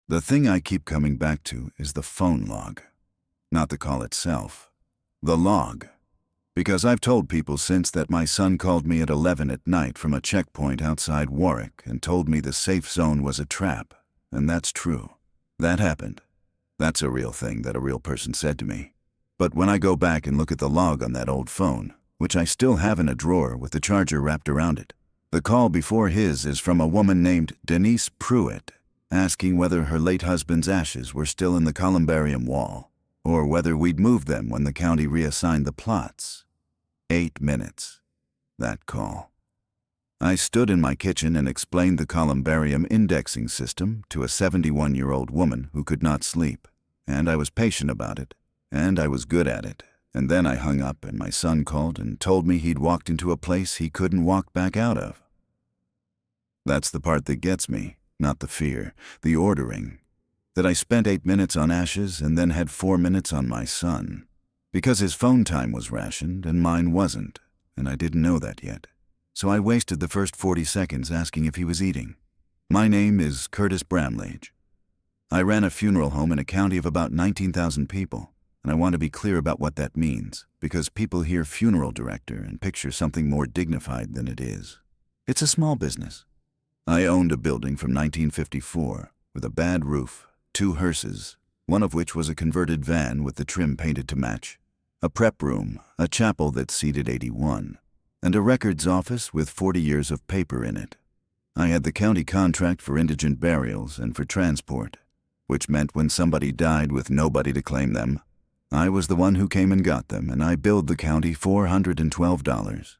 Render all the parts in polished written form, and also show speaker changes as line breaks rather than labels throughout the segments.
The thing I keep coming back to is the phone log. Not the call itself. The log. Because I've told people since that my son called me at 11 at night from a checkpoint outside Warwick and told me the safe zone was a trap. And that's true. That happened. That's a real thing that a real person said to me. But when I go back and look at the log on that old phone, which I still have in a drawer with the charger wrapped around it, the call before his is from a woman named Denise Pruitt, asking whether her late husband's ashes were still in the columbarium wall, or whether we'd moved them when the county reassigned the plots. 8 minutes. That call. I stood in my kitchen and explained the columbarium indexing system to a 71-year-old woman who could not sleep, and I was patient about it, and I was good at it. And then I hung up and my son called and told me he'd walked into a place he couldn't walk back out of. That's the part that gets me, not the fear, the ordering. That I spent 8 minutes on ashes and then had 4 minutes on my son. Because his phone time was rationed and mine wasn't, and I didn't know that yet. So I wasted the first 40 seconds asking if he was eating. My name is Curtis Bramlage. I ran a funeral home in a county of about 19,000 people. And I want to be clear about what that means, because people hear funeral director and picture something more dignified than it is. It's a small business. I owned a building from 1954 with a bad roof, 2 hearses, one of which was a converted van with the trim painted to match, a prep room, a chapel that seated 81, and a records office with 40 years of paper in it. I had the county contract for indigent burials and for transport, which meant when somebody died with nobody to claim them, I was the one who came and got them, and I billed the county $412.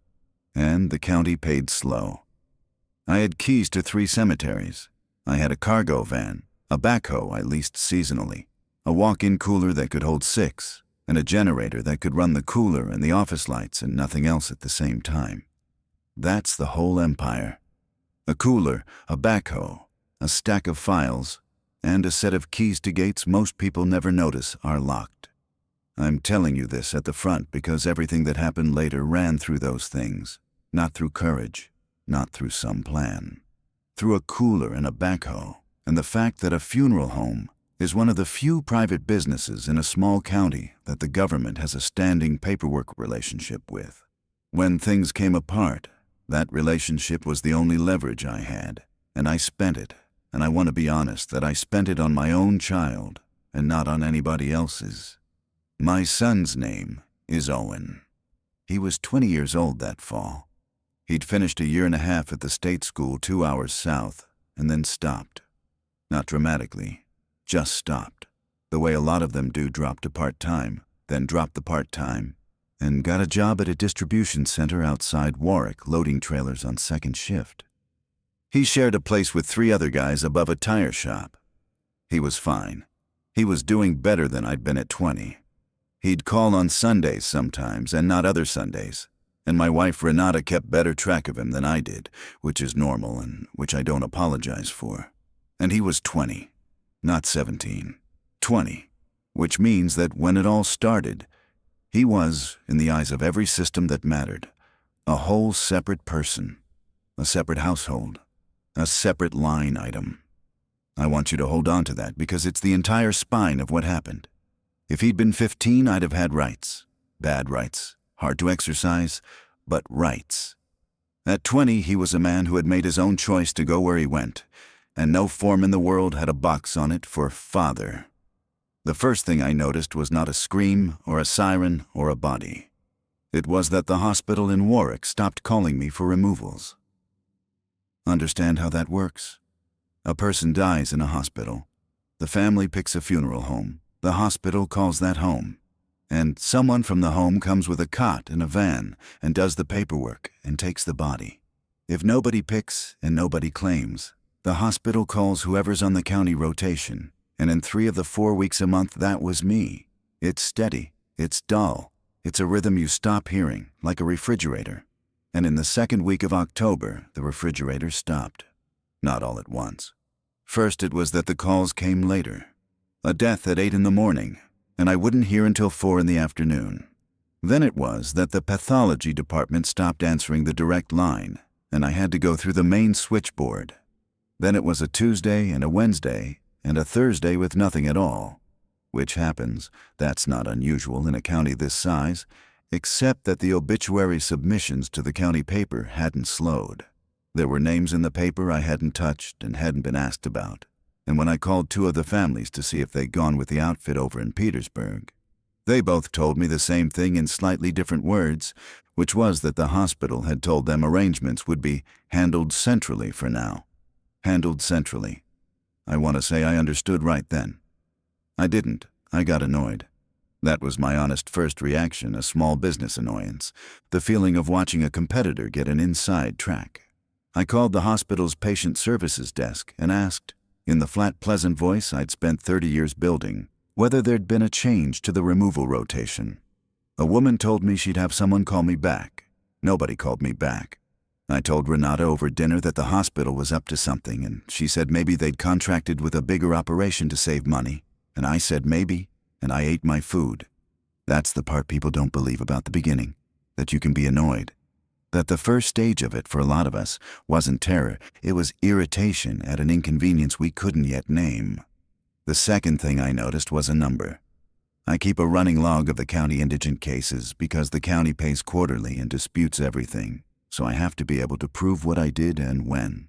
And the county paid slow. I had keys to 3 cemeteries. I had a cargo van, a backhoe I leased seasonally, a walk-in cooler that could hold 6, and a generator that could run the cooler and the office lights and nothing else at the same time. That's the whole empire. A cooler, a backhoe, a stack of files, and a set of keys to gates most people never notice are locked. I'm telling you this at the front because everything that happened later ran through those things, not through courage, not through some plan. Through a cooler and a backhoe, and the fact that a funeral home is one of the few private businesses in a small county that the government has a standing paperwork relationship with. When things came apart, that relationship was the only leverage I had, and I spent it, and I want to be honest that I spent it on my own child and not on anybody else's. My son's name is Owen. He was 20 years old that fall. He'd finished a 1.5 years at the state school 2 hours south, and then stopped. Not dramatically, just stopped. The way a lot of them do, dropped to part-time, then dropped the part-time, and got a job at a distribution center outside Warwick loading trailers on second shift. He shared a place with 3 other guys above a tire shop. He was fine. He was doing better than I'd been at 20. He'd call on Sundays sometimes and not other Sundays, and my wife Renata kept better track of him than I did, which is normal and which I don't apologize for. And he was 20, not 17. 20, which means that when it all started, he was, in the eyes of every system that mattered, a whole separate person, a separate household, a separate line item. I want you to hold on to that because it's the entire spine of what happened. If he'd been 15, I'd have had rights. Bad rights, hard to exercise, but rights. At 20, he was a man who had made his own choice to go where he went, and no form in the world had a box on it for father. The first thing I noticed was not a scream or a siren or a body. It was that the hospital in Warwick stopped calling me for removals. Understand how that works? A person dies in a hospital. The family picks a funeral home. The hospital calls that home. And someone from the home comes with a cot and a van and does the paperwork and takes the body. If nobody picks and nobody claims, the hospital calls whoever's on the county rotation. And in 3 of the 4 weeks a month, that was me. It's steady. It's dull. It's a rhythm you stop hearing, like a refrigerator. And in the 2nd week of October, the refrigerator stopped. Not all at once. First, it was that the calls came later. A death at 8 in the morning, and I wouldn't hear until 4 in the afternoon. Then it was that the pathology department stopped answering the direct line, and I had to go through the main switchboard. Then it was a Tuesday and a Wednesday, and a Thursday with nothing at all. Which happens, that's not unusual in a county this size, except that the obituary submissions to the county paper hadn't slowed. There were names in the paper I hadn't touched and hadn't been asked about, and when I called two of the families to see if they'd gone with the outfit over in Petersburg, they both told me the same thing in slightly different words, which was that the hospital had told them arrangements would be handled centrally for now. Handled centrally. I want to say I understood right then. I didn't. I got annoyed. That was my honest first reaction, a small business annoyance, the feeling of watching a competitor get an inside track. I called the hospital's patient services desk and asked, in the flat, pleasant voice I'd spent 30 years building, whether there'd been a change to the removal rotation. A woman told me she'd have someone call me back. Nobody called me back. I told Renata over dinner that the hospital was up to something, and she said maybe they'd contracted with a bigger operation to save money. And I said maybe, and I ate my food. That's the part people don't believe about the beginning, that you can be annoyed. That the first stage of it for a lot of us wasn't terror, it was irritation at an inconvenience we couldn't yet name. The second thing I noticed was a number. I keep a running log of the county indigent cases because the county pays quarterly and disputes everything, so I have to be able to prove what I did and when.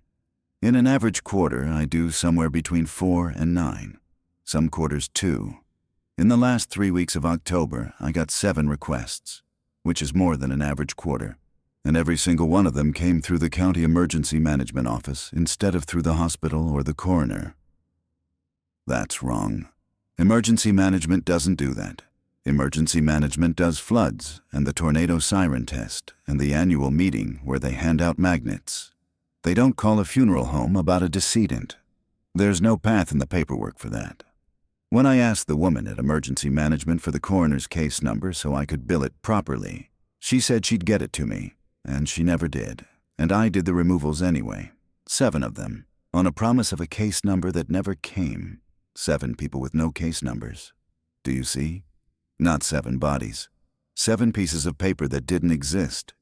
In an average quarter, I do somewhere between 4 and 9. Some quarters 2. In the last 3 weeks of October, I got 7 requests, which is more than an average quarter, and every single one of them came through the county emergency management office instead of through the hospital or the coroner. That's wrong. Emergency management doesn't do that. Emergency management does floods and the tornado siren test and the annual meeting where they hand out magnets. They don't call a funeral home about a decedent. There's no path in the paperwork for that. When I asked the woman at emergency management for the coroner's case number so I could bill it properly, she said she'd get it to me, and she never did. And I did the removals anyway, 7 of them, on a promise of a case number that never came. 7 people with no case numbers. Do you see? Not 7 bodies. 7 pieces of paper that didn't exist.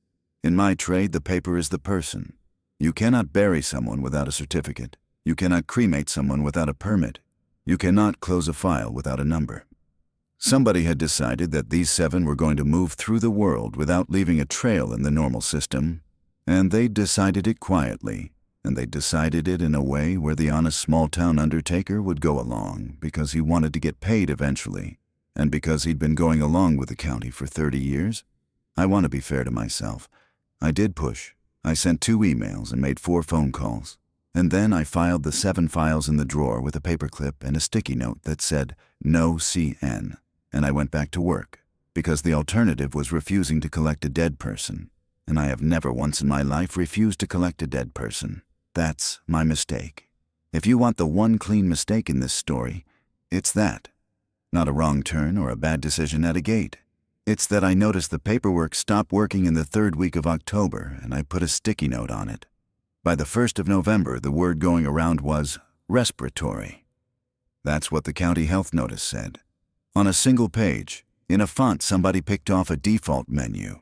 In my trade, the paper is the person. You cannot bury someone without a certificate. You cannot cremate someone without a permit. You cannot close a file without a number. Somebody had decided that these 7 were going to move through the world without leaving a trail in the normal system, and they decided it quietly, and they decided it in a way where the honest small-town undertaker would go along because he wanted to get paid eventually, and because he'd been going along with the county for 30 years. I want to be fair to myself. I did push. I sent 2 emails and made 4 phone calls. And then I filed the 7 files in the drawer with a paperclip and a sticky note that said, "No CN." And I went back to work, because the alternative was refusing to collect a dead person. And I have never once in my life refused to collect a dead person. That's my mistake. If you want the one clean mistake in this story, it's that. Not a wrong turn or a bad decision at a gate. It's that I noticed the paperwork stopped working in the 3rd week of October, and I put a sticky note on it. By the 1st of November, the word going around was respiratory. That's what the county health notice said. On a single page, in a font somebody picked off a default menu.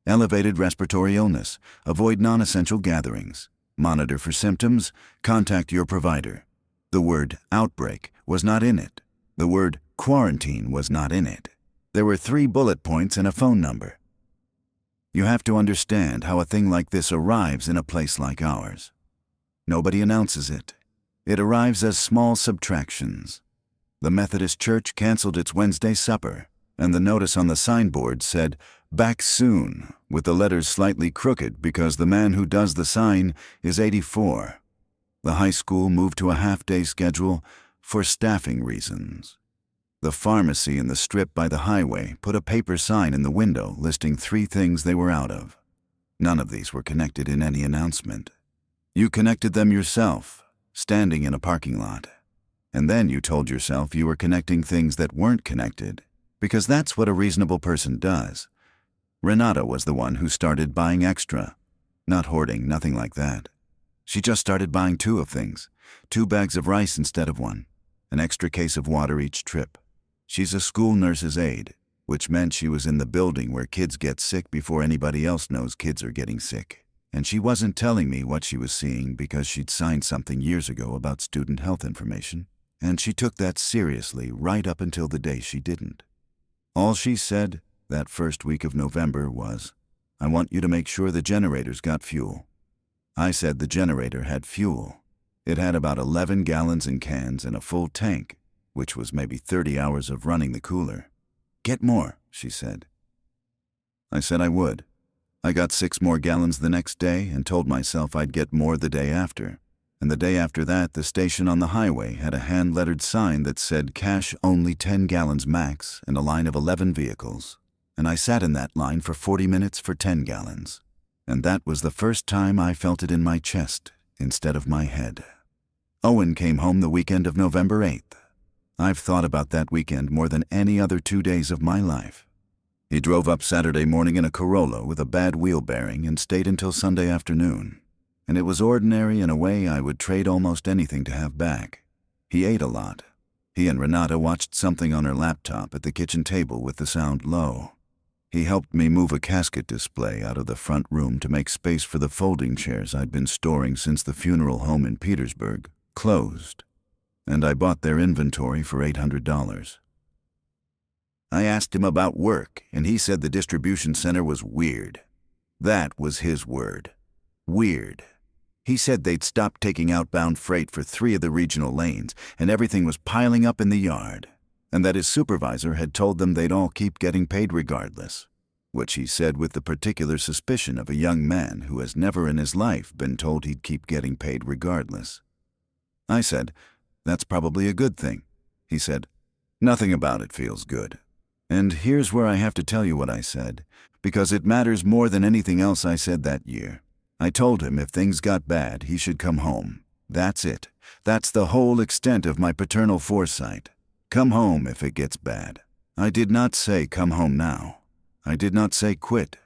Elevated respiratory illness, avoid non-essential gatherings, monitor for symptoms, contact your provider. The word outbreak was not in it. The word quarantine was not in it. There were 3 bullet points and a phone number. You have to understand how a thing like this arrives in a place like ours. Nobody announces it. It arrives as small subtractions. The Methodist Church canceled its Wednesday supper, and the notice on the signboard said, "Back soon," with the letters slightly crooked because the man who does the sign is 84. The high school moved to a half-day schedule for staffing reasons. The pharmacy in the strip by the highway put a paper sign in the window listing 3 things they were out of. None of these were connected in any announcement. You connected them yourself, standing in a parking lot. And then you told yourself you were connecting things that weren't connected, because that's what a reasonable person does. Renata was the one who started buying extra. Not hoarding, nothing like that. She just started buying 2 of things, 2 bags of rice instead of 1, an extra case of water each trip. She's a school nurse's aide, which meant she was in the building where kids get sick before anybody else knows kids are getting sick. And she wasn't telling me what she was seeing because she'd signed something years ago about student health information. and she took that seriously right up until the day she didn't. All she said that first week of November was, "I want you to make sure the generator's got fuel." I said the generator had fuel. It had about 11 gallons in cans and a full tank, which was maybe 30 hours of running the cooler. "Get more," she said. I said I would. I got 6 more gallons the next day and told myself I'd get more the day after. And the day after that, the station on the highway had a hand-lettered sign that said cash only 10 gallons max and a line of 11 vehicles. And I sat in that line for 40 minutes for 10 gallons. And that was the first time I felt it in my chest instead of my head. Owen came home the weekend of November 8th. I've thought about that weekend more than any other 2 days of my life. He drove up Saturday morning in a Corolla with a bad wheel bearing and stayed until Sunday afternoon. And it was ordinary in a way I would trade almost anything to have back. He ate a lot. He and Renata watched something on her laptop at the kitchen table with the sound low. He helped me move a casket display out of the front room to make space for the folding chairs I'd been storing since the funeral home in Petersburg closed, and I bought their inventory for $800. I asked him about work, and he said the distribution center was weird. That was his word. Weird. He said they'd stopped taking outbound freight for 3 of the regional lanes, and everything was piling up in the yard, and that his supervisor had told them they'd all keep getting paid regardless, which he said with the particular suspicion of a young man who has never in his life been told he'd keep getting paid regardless. I said, "That's probably a good thing." He said, "Nothing about it feels good." And here's where I have to tell you what I said, because it matters more than anything else I said that year. I told him if things got bad, he should come home. That's it. That's the whole extent of my paternal foresight. Come home if it gets bad. I did not say come home now. I did not say quit.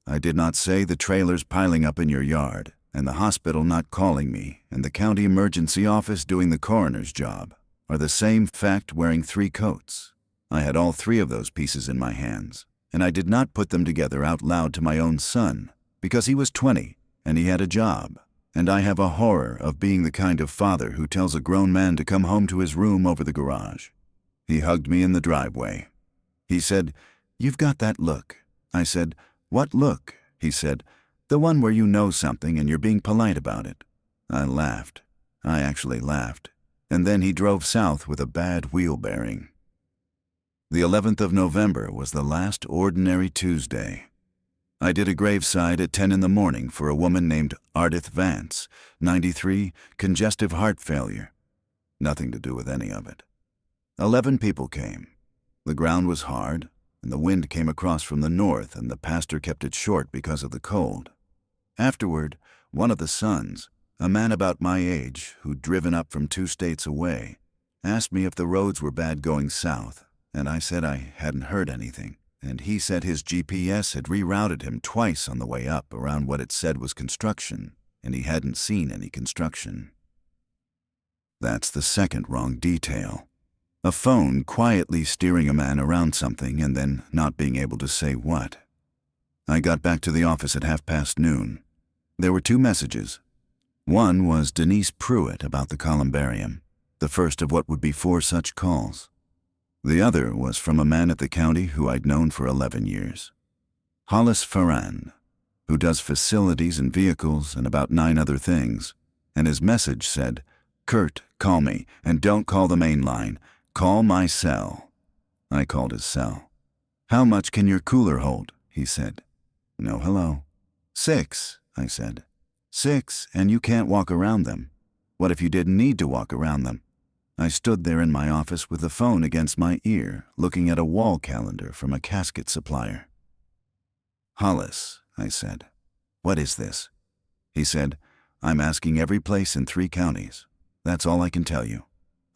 I did not say the trailers piling up in your yard, and the hospital not calling me, and the county emergency office doing the coroner's job, are the same fact wearing 3 coats. I had all 3 of those pieces in my hands, and I did not put them together out loud to my own son, because he was 20, and he had a job, and I have a horror of being the kind of father who tells a grown man to come home to his room over the garage. He hugged me in the driveway. He said, "You've got that look." I said, "What look?" He said, "The one where you know something and you're being polite about it." I laughed. I actually laughed. And then he drove south with a bad wheel bearing. The 11th of November was the last ordinary Tuesday. I did a graveside at 10 in the morning for a woman named Ardith Vance, 93, congestive heart failure. Nothing to do with any of it. 11 people came. The ground was hard, and the wind came across from the north, and the pastor kept it short because of the cold. Afterward, one of the sons, a man about my age who'd driven up from 2 states away, asked me if the roads were bad going south, and I said I hadn't heard anything. And he said his GPS had rerouted him twice on the way up around what it said was construction, and he hadn't seen any construction. That's the second wrong detail. A phone quietly steering a man around something and then not being able to say what. I got back to the office at noon. There were 2 messages. One was Denise Pruitt about the columbarium, the first of what would be 4 such calls. The other was from a man at the county who I'd known for 11 years. Hollis Farran, who does facilities and vehicles and about 9 other things, and his message said, "Kurt, call me, and don't call the main line. Call my cell." I called his cell. "How much can your cooler hold?" he said. "No hello." 6, I said. 6, and you can't walk around them. What if you didn't need to walk around them? I stood there in my office with the phone against my ear, looking at a wall calendar from a casket supplier. "Hollis," I said, "what is this?" He said, "I'm asking every place in 3 counties. That's all I can tell you.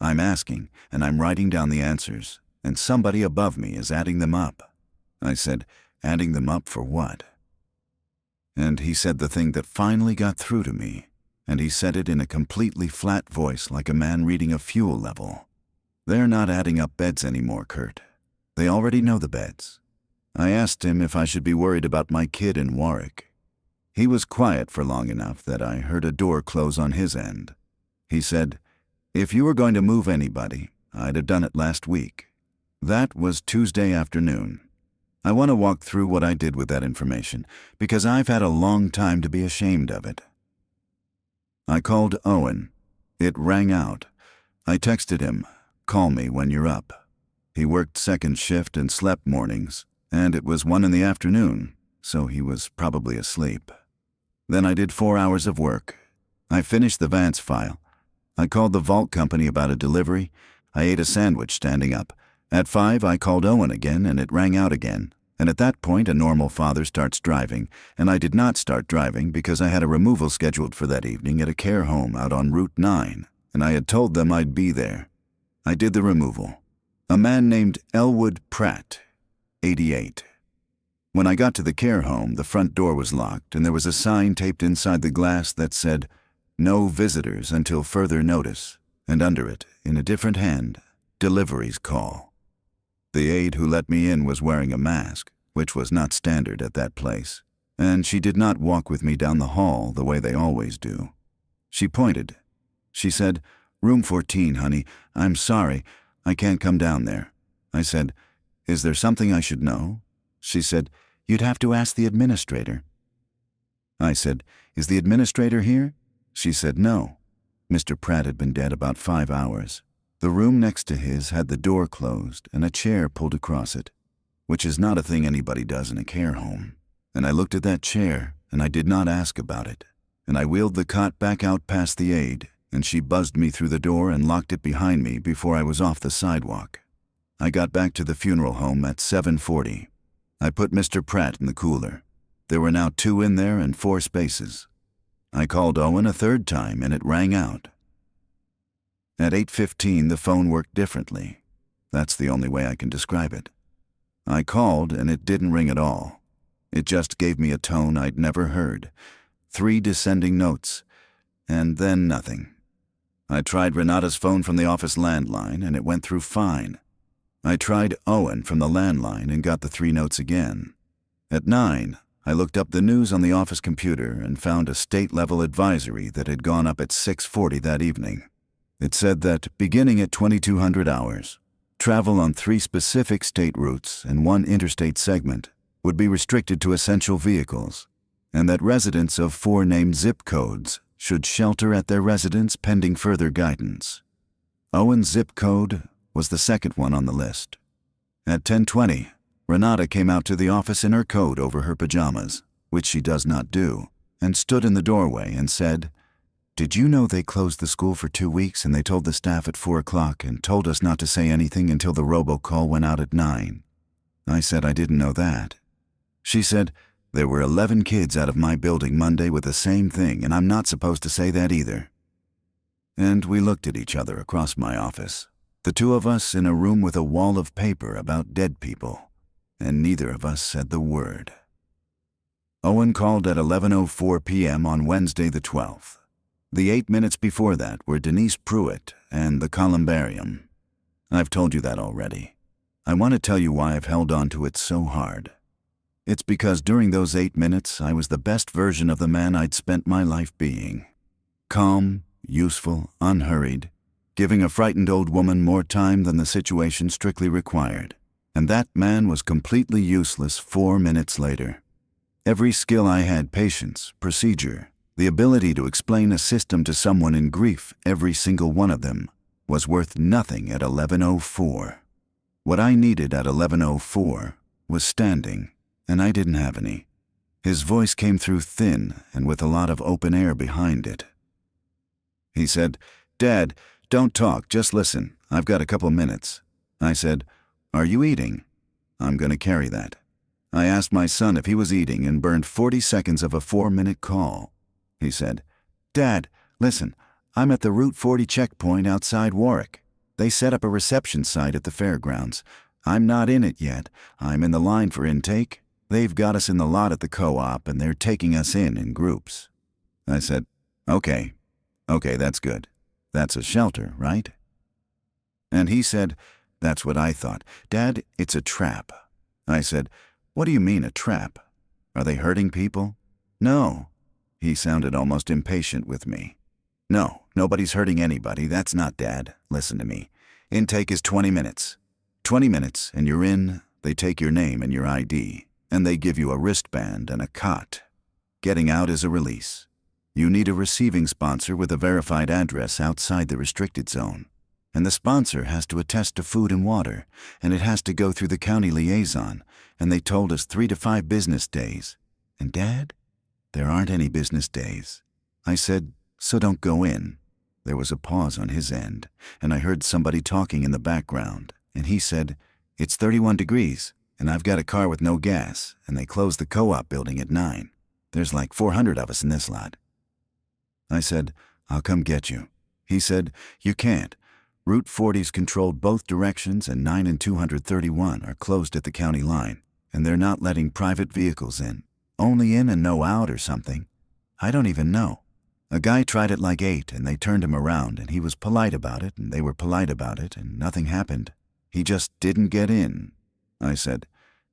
I'm asking, and I'm writing down the answers, and somebody above me is adding them up." I said, "Adding them up for what?" And he said the thing that finally got through to me, and he said it in a completely flat voice like a man reading a fuel level. "They're not adding up beds anymore, Kurt. They already know the beds." I asked him if I should be worried about my kid in Warwick. He was quiet for long enough that I heard a door close on his end. He said, If you were going to move anybody, I'd have done it last week. That was Tuesday afternoon. I want to walk through what I did with that information, because I've had a long time to be ashamed of it. I called Owen. It rang out. I texted him, "Call me when you're up." He worked second shift and slept mornings, and it was 1 in the afternoon, so he was probably asleep. Then I did 4 hours of work. I finished the Vance file. I called the vault company about a delivery. I ate a sandwich standing up. At 5, I called Owen again, and it rang out again. And at that point, a normal father starts driving, and I did not start driving because I had a removal scheduled for that evening at a care home out on Route 9, and I had told them I'd be there. I did the removal. A man named Elwood Pratt, 88. When I got to the care home, the front door was locked, and there was a sign taped inside the glass that said, "No visitors until further notice," and under it, in a different hand, "Deliveries call." The aide who let me in was wearing a mask, which was not standard at that place, and she did not walk with me down the hall the way they always do. She pointed. She said, "Room 14, honey. I'm sorry. I can't come down there." I said, "Is there something I should know?" She said, "You'd have to ask the administrator." I said, "Is the administrator here?" She said, "No." Mr. Pratt had been dead about 5 hours. The room next to his had the door closed and a chair pulled across it, which is not a thing anybody does in a care home. And I looked at that chair, and I did not ask about it. And I wheeled the cot back out past the aide, and she buzzed me through the door and locked it behind me before I was off the sidewalk. I got back to the funeral home at 7:40. I put Mr. Pratt in the cooler. There were now 2 in there and 4 spaces. I called Owen a 3rd time, and it rang out. At 8:15, the phone worked differently. That's the only way I can describe it. I called, and it didn't ring at all. It just gave me a tone I'd never heard. 3 descending notes, and then nothing. I tried Renata's phone from the office landline, and it went through fine. I tried Owen from the landline and got the 3 notes again. At 9, I looked up the news on the office computer and found a state-level advisory that had gone up at 6:40 that evening. It said that, beginning at 2200 hours, travel on 3 specific state routes and 1 interstate segment would be restricted to essential vehicles, and that residents of 4 named zip codes should shelter at their residence pending further guidance. Owen's zip code was the second one on the list. At 10:20, Renata came out to the office in her coat over her pajamas, which she does not do, and stood in the doorway and said, "Did you know they closed the school for 2 weeks and they told the staff at 4 o'clock and told us not to say anything until the robocall went out at 9? I said I didn't know that. She said, "There were 11 kids out of my building Monday with the same thing, and I'm not supposed to say that either." And we looked at each other across my office, the 2 of us in a room with a wall of paper about dead people, and neither of us said the word. Owen called at 11:04 p.m. on Wednesday the 12th. The 8 minutes before that were Denise Pruitt and the columbarium. I've told you that already. I want to tell you why I've held on to it so hard. It's because during those 8 minutes, I was the best version of the man I'd spent my life being. Calm, useful, unhurried, giving a frightened old woman more time than the situation strictly required. And that man was completely useless 4 minutes later. Every skill I had, patience, procedure, the ability to explain a system to someone in grief, every single one of them, was worth nothing at 11:04. What I needed at 11:04 was standing, and I didn't have any. His voice came through thin and with a lot of open air behind it. He said, "Dad, don't talk, just listen. I've got a couple minutes." I said, "Are you eating?" "I'm going to carry that." I asked my son if he was eating and burned 40 seconds of a 4-minute call. He said, "Dad, listen, I'm at the Route 40 checkpoint outside Warwick. They set up a reception site at the fairgrounds. I'm not in it yet. I'm in the line for intake. They've got us in the lot at the co-op, and they're taking us in groups." I said, Okay, that's good. That's a shelter, right?" And he said, "That's what I thought. Dad, it's a trap." I said, "What do you mean, a trap? Are they hurting people?" "No." He sounded almost impatient with me. No, nobody's hurting anybody. That's not Dad. Listen to me. Intake is 20 minutes. 20 minutes and you're in. They take your name and your ID, and they give you a wristband and a cot. Getting out is a release. You need a receiving sponsor with a verified address outside the restricted zone. And the sponsor has to attest to food and water, and it has to go through the county liaison, and they told us 3 to 5 business days. And Dad, there aren't any business days. I said, so don't go in. There was a pause on his end, and I heard somebody talking in the background, and he said, it's 31 degrees, and I've got a car with no gas, and they close the co-op building at 9. There's like 400 of us in this lot. I said, I'll come get you. He said, you can't. Route 40's controlled both directions, and 9 and 231 are closed at the county line, and they're not letting private vehicles in. Only in and no out or something. I don't even know. A guy tried at like 8, and they turned him around, and he was polite about it, and they were polite about it, and nothing happened. He just didn't get in. I said,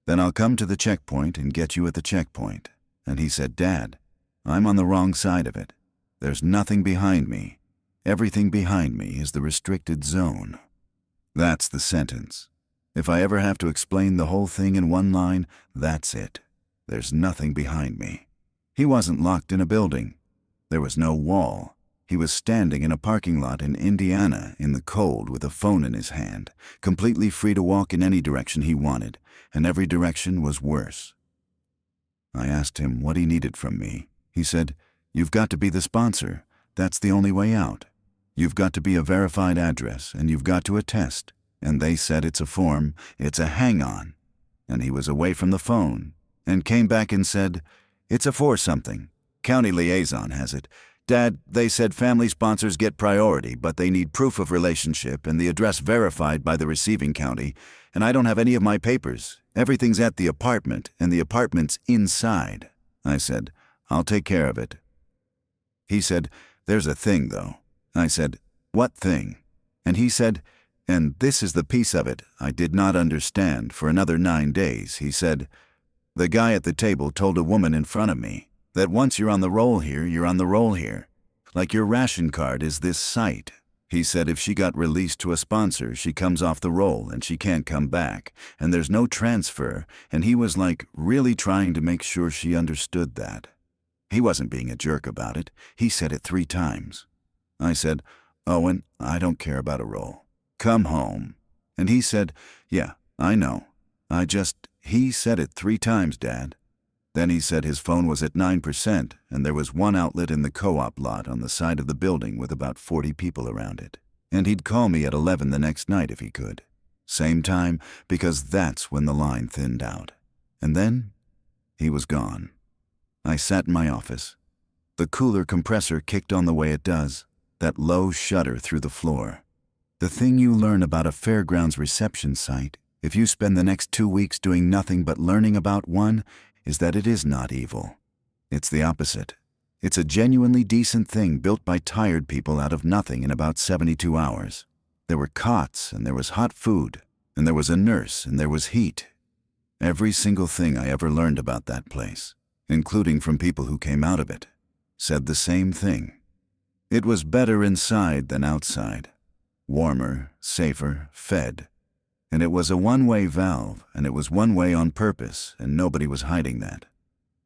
then I'll come to the checkpoint and get you at the checkpoint. And he said, Dad, I'm on the wrong side of it. There's nothing behind me. Everything behind me is the restricted zone. That's the sentence. If I ever have to explain the whole thing in one line, that's it. There's nothing behind me. He wasn't locked in a building. There was no wall. He was standing in a parking lot in Indiana in the cold with a phone in his hand, completely free to walk in any direction he wanted, and every direction was worse. I asked him what he needed from me. He said, you've got to be the sponsor. That's the only way out. You've got to be a verified address, and you've got to attest. And they said it's a form, it's a hang-on. And he was away from the phone, and came back and said, it's a for something. County liaison has it. Dad, they said family sponsors get priority, but they need proof of relationship and the address verified by the receiving county, and I don't have any of my papers. Everything's at the apartment, and the apartment's inside. I said, I'll take care of it. He said, there's a thing, though. I said, what thing? And he said, and this is the piece of it I did not understand for another 9 days. He said, the guy at the table told a woman in front of me that once you're on the roll here, you're on the roll here. Like your ration card is this site. He said if she got released to a sponsor, she comes off the roll and she can't come back, and there's no transfer, and he was like really trying to make sure she understood that. He wasn't being a jerk about it. He said it 3 times. I said, Owen, I don't care about a roll. Come home. And he said, yeah, I know. He said it 3 times, Dad. Then he said his phone was at 9%, and there was one outlet in the co-op lot on the side of the building with about 40 people around it. And he'd call me at 11 the next night if he could. Same time, because that's when the line thinned out. And then, he was gone. I sat in my office. The cooler compressor kicked on the way it does, that low shudder through the floor. The thing you learn about a fairgrounds reception site, if you spend the next 2 weeks doing nothing but learning about one, is that it is not evil. It's the opposite. It's a genuinely decent thing built by tired people out of nothing in about 72 hours. There were cots, and there was hot food, and there was a nurse, and there was heat. Every single thing I ever learned about that place, including from people who came out of it, said the same thing. It was better inside than outside. Warmer, safer, fed. And it was a one-way valve, and it was one way on purpose, and nobody was hiding that.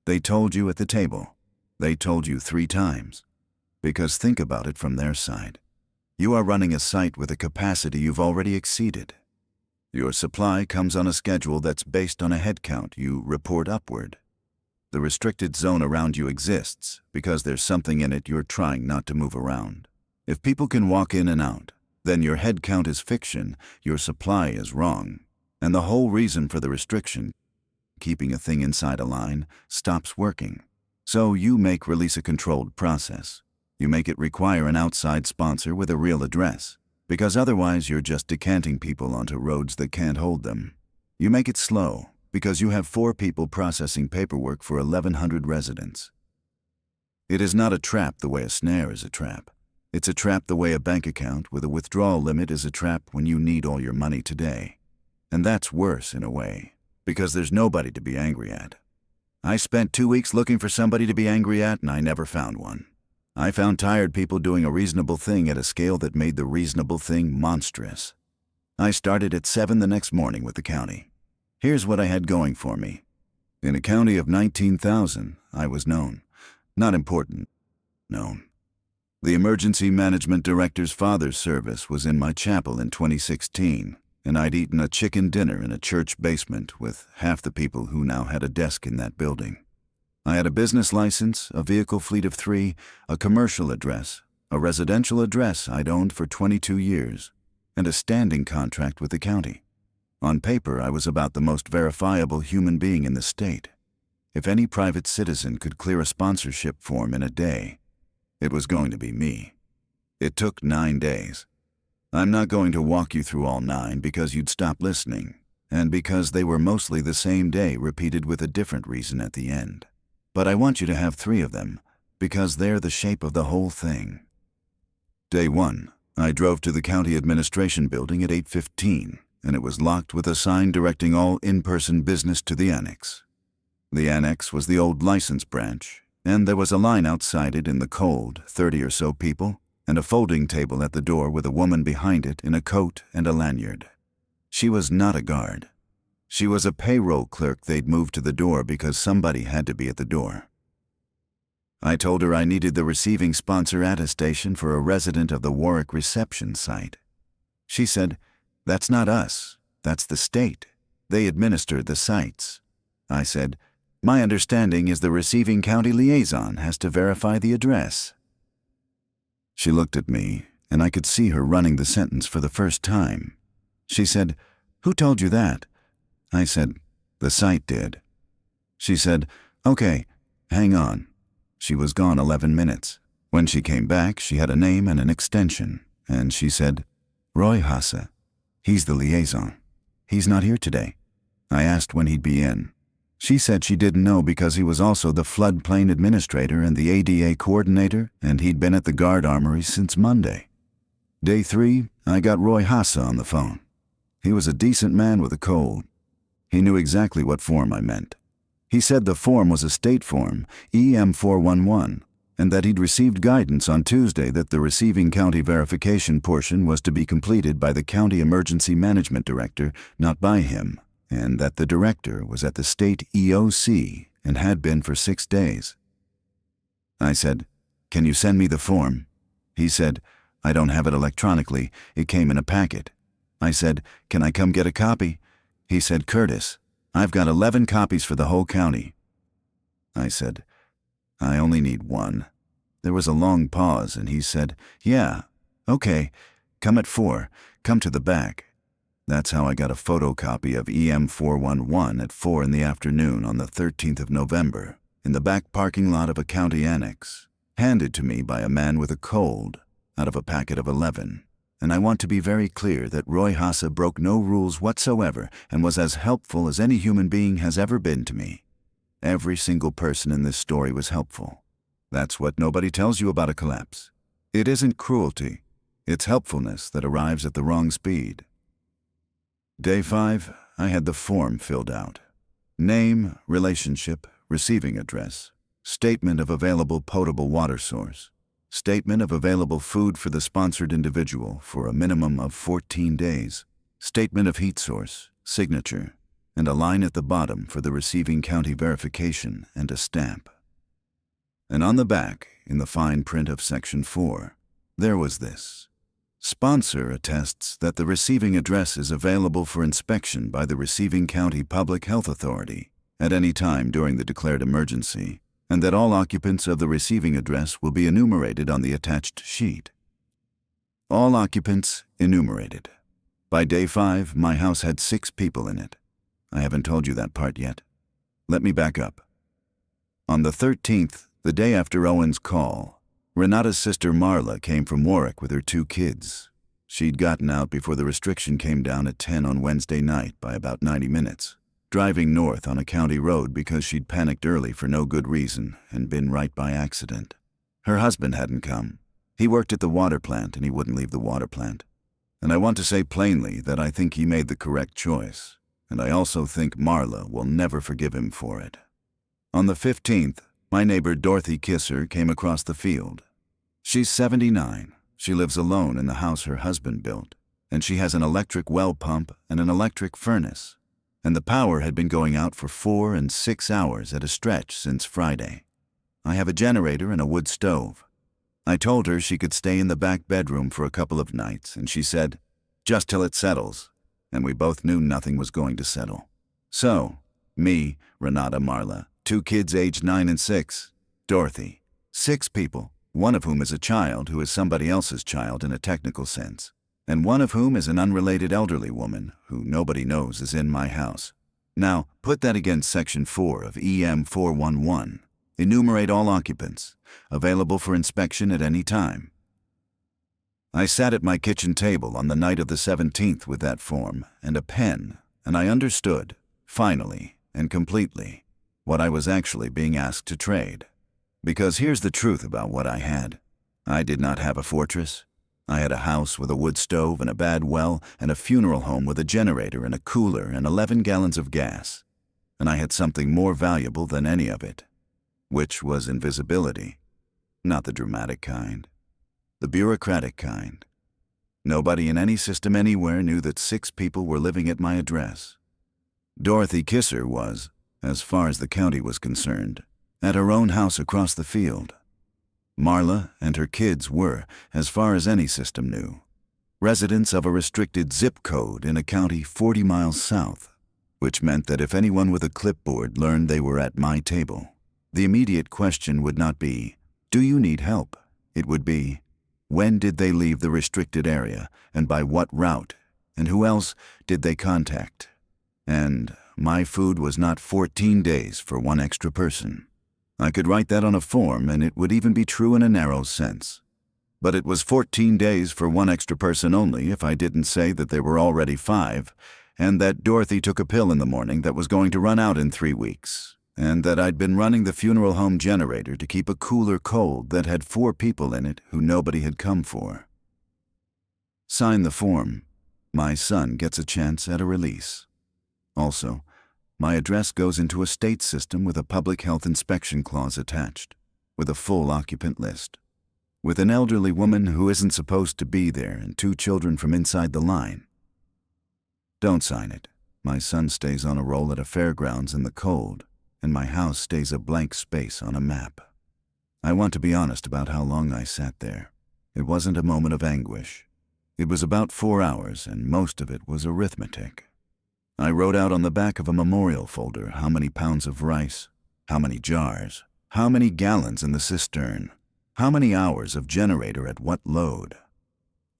They told you at the table. They told you 3 times. Because think about it from their side. You are running a site with a capacity you've already exceeded. Your supply comes on a schedule that's based on a head count you report upward. The restricted zone around you exists because there's something in it you're trying not to move around. If people can walk in and out, then your head count is fiction, your supply is wrong, and the whole reason for the restriction, keeping a thing inside a line, stops working. So you make release a controlled process. You make it require an outside sponsor with a real address, because otherwise you're just decanting people onto roads that can't hold them. You make it slow, because you have 4 people processing paperwork for 1,100 residents. It is not a trap the way a snare is a trap. It's a trap the way a bank account with a withdrawal limit is a trap when you need all your money today. And that's worse in a way, because there's nobody to be angry at. I spent 2 weeks looking for somebody to be angry at, and I never found one. I found tired people doing a reasonable thing at a scale that made the reasonable thing monstrous. I started at 7 the next morning with the county. Here's what I had going for me. In a county of 19,000, I was known. Not important. Known. The emergency management director's father's service was in my chapel in 2016, and I'd eaten a chicken dinner in a church basement with half the people who now had a desk in that building. I had a business license, a vehicle fleet of 3, a commercial address, a residential address I'd owned for 22 years, and a standing contract with the county. On paper, I was about the most verifiable human being in the state. If any private citizen could clear a sponsorship form in a day, it was going to be me. It took 9 days. I'm not going to walk you through all 9 because you'd stop listening, and because they were mostly the same day repeated with a different reason at the end. But I want you to have 3 of them, because they're the shape of the whole thing. Day 1, I drove to the county administration building at 8:15, and it was locked with a sign directing all in-person business to the annex. The annex was the old license branch, and there was a line outside it in the cold, 30 or so people, and a folding table at the door with a woman behind it in a coat and a lanyard. She was not a guard. She was a payroll clerk they'd moved to the door because somebody had to be at the door. I told her I needed the receiving sponsor attestation for a resident of the Warwick reception site. She said, "That's not us. That's the state. They administer the sites." I said, "My understanding is the receiving county liaison has to verify the address." She looked at me, and I could see her running the sentence for the first time. She said, "Who told you that?" I said, "The site did." She said, "Okay, hang on." She was gone 11 minutes. When she came back, she had a name and an extension, and she said, "Roy Hasse. He's the liaison. He's not here today." I asked when he'd be in. She said she didn't know because he was also the floodplain administrator and the ADA coordinator, and he'd been at the guard armory since Monday. Day 3, I got Roy Hasse on the phone. He was a decent man with a cold. He knew exactly what form I meant. He said the form was a state form, EM411, and that he'd received guidance on Tuesday that the receiving county verification portion was to be completed by the county emergency management director, not by him, and that the director was at the state EOC and had been for 6 days. I said, "Can you send me the form?" He said, "I don't have it electronically. It came in a packet." I said, "Can I come get a copy?" He said, "Curtis, I've got 11 copies for the whole county." I said, "I only need 1. There was a long pause, and he said, "Yeah, okay, come at 4, come to the back." That's how I got a photocopy of EM411 at 4 in the afternoon on the 13th of November, in the back parking lot of a county annex, handed to me by a man with a cold, out of a packet of 11. And I want to be very clear that Roy Hasse broke no rules whatsoever and was as helpful as any human being has ever been to me. Every single person in this story was helpful. That's what nobody tells you about a collapse. It isn't cruelty. It's helpfulness that arrives at the wrong speed. Day 5, I had the form filled out. Name, relationship, receiving address, statement of available potable water source, statement of available food for the sponsored individual for a minimum of 14 days, statement of heat source, signature, and a line at the bottom for the receiving county verification and a stamp. And on the back, in the fine print of Section 4, there was this. Sponsor attests that the receiving address is available for inspection by the receiving county public health authority at any time during the declared emergency, and that all occupants of the receiving address will be enumerated on the attached sheet. All occupants enumerated. By day 5, my house had 6 people in it. I haven't told you that part yet. Let me back up. On the 13th, the day after Owen's call, Renata's sister Marla came from Warwick with her 2 kids. She'd gotten out before the restriction came down at 10 on Wednesday night by about 90 minutes, driving north on a county road because she'd panicked early for no good reason and been right by accident. Her husband hadn't come. He worked at the water plant and he wouldn't leave the water plant. And I want to say plainly that I think he made the correct choice, and I also think Marla will never forgive him for it. On the 15th, my neighbor Dorothy Kisser came across the field. She's 79. She lives alone in the house her husband built, and she has an electric well pump and an electric furnace. And the power had been going out for 4 and 6 hours at a stretch since Friday. I have a generator and a wood stove. I told her she could stay in the back bedroom for a couple of nights, and she said, just till it settles, and we both knew nothing was going to settle. So, me, Renata, Marla, 2 kids aged 9 and 6, Dorothy, 6 people, one of whom is a child who is somebody else's child in a technical sense, and one of whom is an unrelated elderly woman who nobody knows is in my house. Now, put that against Section 4 of EM 411. Enumerate all occupants, available for inspection at any time. I sat at my kitchen table on the night of the 17th with that form and a pen, and I understood, finally and completely, what I was actually being asked to trade. Because here's the truth about what I had. I did not have a fortress. I had a house with a wood stove and a bad well and a funeral home with a generator and a cooler and 11 gallons of gas. And I had something more valuable than any of it, which was invisibility. Not the dramatic kind. The bureaucratic kind. Nobody in any system anywhere knew that 6 people were living at my address. Dorothy Kisser was, as far as the county was concerned, at her own house across the field. Marla and her kids were, as far as any system knew, residents of a restricted zip code in a county 40 miles south, which meant that if anyone with a clipboard learned they were at my table, the immediate question would not be, do you need help? It would be, when did they leave the restricted area, and by what route, and who else did they contact? And my food was not 14 days for one extra person. I could write that on a form, and it would even be true in a narrow sense. But it was 14 days for one extra person only if I didn't say that there were already 5, and that Dorothy took a pill in the morning that was going to run out in 3 weeks, and that I'd been running the funeral home generator to keep a cooler cold that had 4 people in it who nobody had come for. Sign the form. My son gets a chance at a release. Also, my address goes into a state system with a public health inspection clause attached, with a full occupant list, with an elderly woman who isn't supposed to be there and 2 children from inside the line. Don't sign it. My son stays on a roll at a fairgrounds in the cold, and my house stays a blank space on a map. I want to be honest about how long I sat there. It wasn't a moment of anguish. It was about 4 hours, and most of it was arithmetic. I wrote out on the back of a memorial folder how many pounds of rice, how many jars, how many gallons in the cistern, how many hours of generator at what load.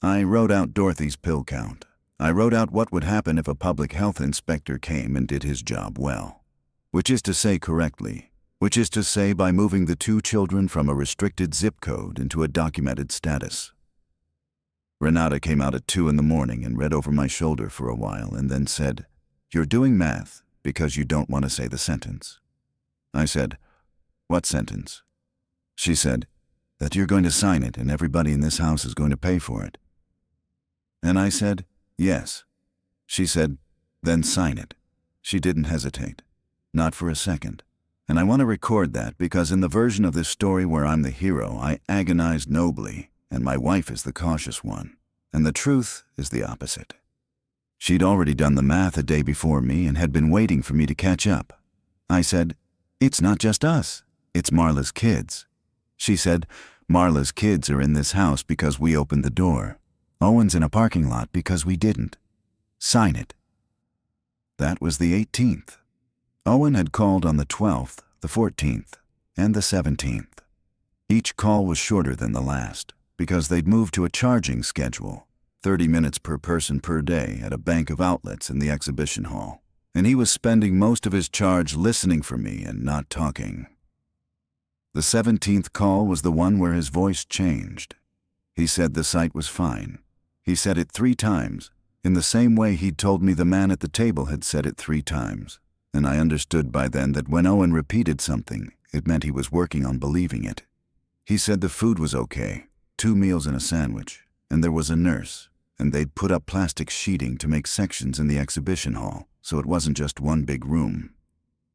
I wrote out Dorothy's pill count. I wrote out what would happen if a public health inspector came and did his job well. Which is to say correctly, which is to say by moving the 2 children from a restricted zip code into a documented status. Renata came out at 2 in the morning and read over my shoulder for a while and then said, "You're doing math because you don't want to say the sentence." I said, "What sentence?" She said, "That you're going to sign it and everybody in this house is going to pay for it." And I said, "Yes." She said, "Then sign it." She didn't hesitate. Not for a second. And I want to record that because in the version of this story where I'm the hero, I agonized nobly, and my wife is the cautious one. And the truth is the opposite. She'd already done the math a day before me and had been waiting for me to catch up. I said, "It's not just us. It's Marla's kids." She said, "Marla's kids are in this house because we opened the door. Owen's in a parking lot because we didn't. Sign it." That was the 18th. Owen had called on the 12th, the 14th, and the 17th. Each call was shorter than the last, because they'd moved to a charging schedule, 30 minutes per person per day at a bank of outlets in the exhibition hall, and he was spending most of his charge listening for me and not talking. The 17th call was the one where his voice changed. He said the site was fine. He said it 3 times, in the same way he'd told me the man at the table had said it 3 times. And I understood by then that when Owen repeated something, it meant he was working on believing it. He said the food was okay, 2 meals and a sandwich, and there was a nurse, and they'd put up plastic sheeting to make sections in the exhibition hall, so it wasn't just one big room.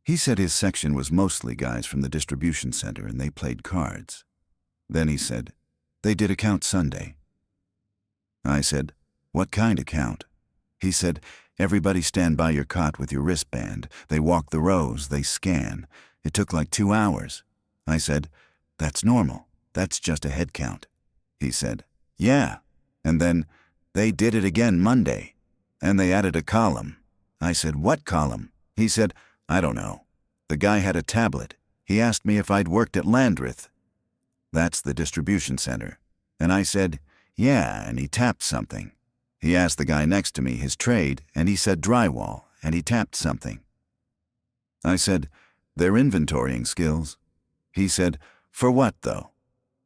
He said his section was mostly guys from the distribution center and they played cards. Then he said, They did a count Sunday. I said, "What kind of count?" He said, "Everybody stand by your cot with your wristband. They walk the rows, they scan. It took like 2 hours." I said, "That's normal. That's just a head count." He said, "Yeah." And then, "They did it again Monday. And they added a column." I said, "What column?" He said, "I don't know. The guy had a tablet. He asked me if I'd worked at Landreth. That's the distribution center." And I said, "Yeah," and he tapped something. He asked the guy next to me his trade, and he said drywall, and he tapped something. I said, "They're inventorying skills." He said, "For what, though?"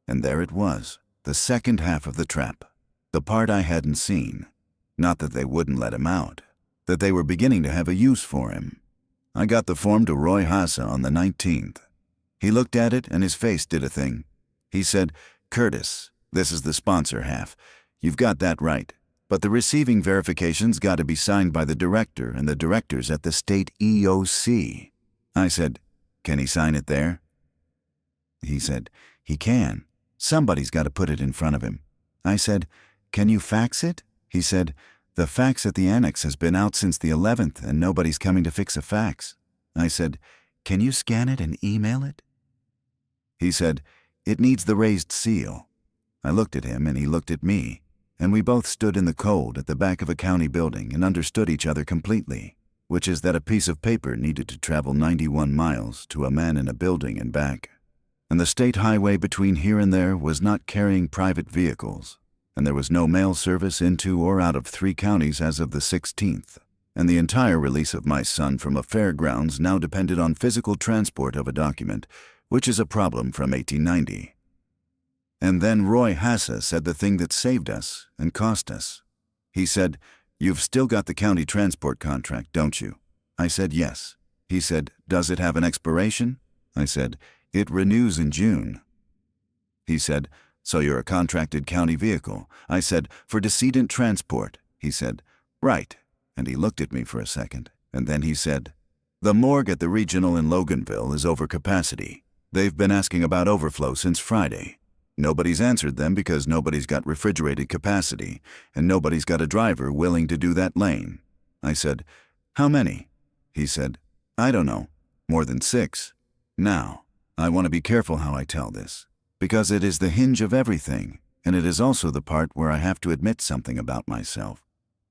And there it was, the second half of the trap, the part I hadn't seen. Not that they wouldn't let him out, that they were beginning to have a use for him. I got the form to Roy Hassa on the 19th. He looked at it and his face did a thing. He said, "Curtis, this is the sponsor half. You've got that right. But the receiving verification's got to be signed by the director and the directors at the state EOC. I said, "Can he sign it there?" He said, "He can. Somebody's got to put it in front of him." I said, "Can you fax it?" He said, "The fax at the annex has been out since the 11th and nobody's coming to fix a fax." I said, "Can you scan it and email it?" He said, "It needs the raised seal." I looked at him and he looked at me, and we both stood in the cold at the back of a county building and understood each other completely, which is that a piece of paper needed to travel 91 miles to a man in a building and back. And the state highway between here and there was not carrying private vehicles, and there was no mail service into or out of 3 counties as of the 16th, and the entire release of my son from a fairgrounds now depended on physical transport of a document, which is a problem from 1890. And then Roy Hassa said the thing that saved us and cost us. He said, "You've still got the county transport contract, don't you?" I said, "Yes." He said, "Does it have an expiration?" I said, "It renews in June." He said, "So you're a contracted county vehicle?" I said, "For decedent transport." He said, "Right." And he looked at me for a second, and then he said, "The morgue at the regional in Loganville is over capacity. They've been asking about overflow since Friday. Nobody's answered them because nobody's got refrigerated capacity, and nobody's got a driver willing to do that lane." I said, "How many?" He said, "I don't know. More than 6. Now, I want to be careful how I tell this, because it is the hinge of everything, and it is also the part where I have to admit something about myself.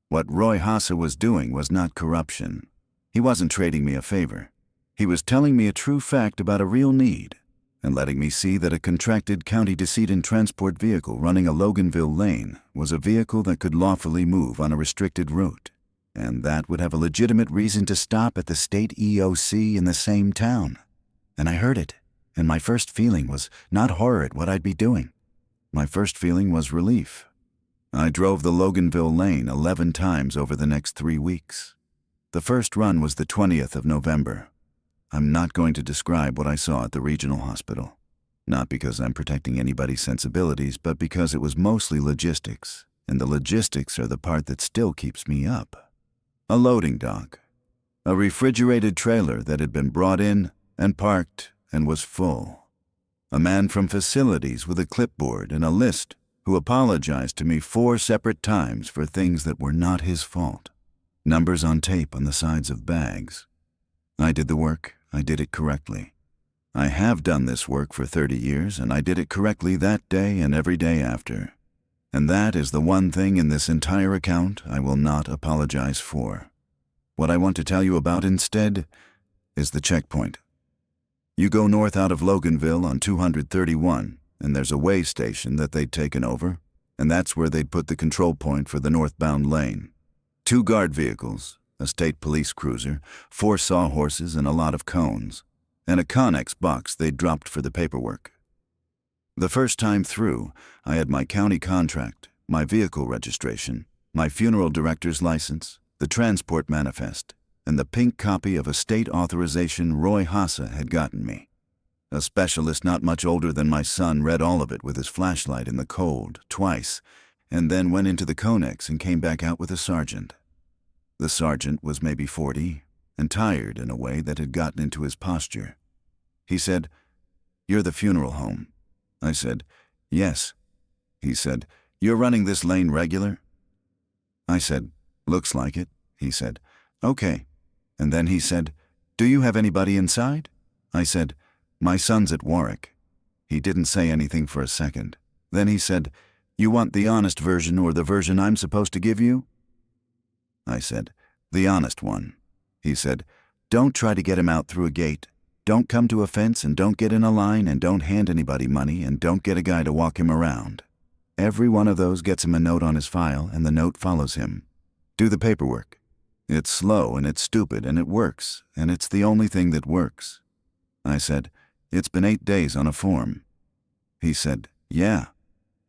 What Roy Hassa was doing was not corruption. He wasn't trading me a favor. He was telling me a true fact about a real need, and letting me see that a contracted county decedent transport vehicle running a Loganville lane was a vehicle that could lawfully move on a restricted route, and that would have a legitimate reason to stop at the state EOC in the same town. And I heard it, and my first feeling was not horror at what I'd be doing. My first feeling was relief. I drove the Loganville lane 11 times over the next 3 weeks. The first run was the 20th of November. I'm not going to describe what I saw at the regional hospital. Not because I'm protecting anybody's sensibilities, but because it was mostly logistics, and the logistics are the part that still keeps me up. A loading dock. A refrigerated trailer that had been brought in and parked and was full. A man from facilities with a clipboard and a list who apologized to me 4 separate times for things that were not his fault. Numbers on tape on the sides of bags. I did the work. I did it correctly. I have done this work for 30 years, and I did it correctly that day and every day after. And that is the one thing in this entire account I will not apologize for. What I want to tell you about instead is the checkpoint. You go north out of Loganville on 231, and there's a way station that they'd taken over, and that's where they'd put the control point for the northbound lane. 2 guard vehicles, a state police cruiser, 4 sawhorses and a lot of cones, and a Connex box they'd dropped for the paperwork. The first time through, I had my county contract, my vehicle registration, my funeral director's license, the transport manifest, and the pink copy of a state authorization Roy Hassa had gotten me. A specialist not much older than my son read all of it with his flashlight in the cold, twice, and then went into the Connex and came back out with a sergeant. The sergeant was maybe 40, and tired in a way that had gotten into his posture. He said, "You're the funeral home." I said, "Yes." He said, "You're running this lane regular?" I said, "Looks like it." He said, "Okay." And then he said, "Do you have anybody inside?" I said, "My son's at Warwick." He didn't say anything for a second. Then he said, "You want the honest version or the version I'm supposed to give you?" I said, "The honest one." He said, "Don't try to get him out through a gate. Don't come to a fence and don't get in a line and don't hand anybody money and don't get a guy to walk him around. Every one of those gets him a note on his file and the note follows him. Do the paperwork. It's slow and it's stupid and it works, and it's the only thing that works." I said, "It's been 8 days on a form." He said, "Yeah."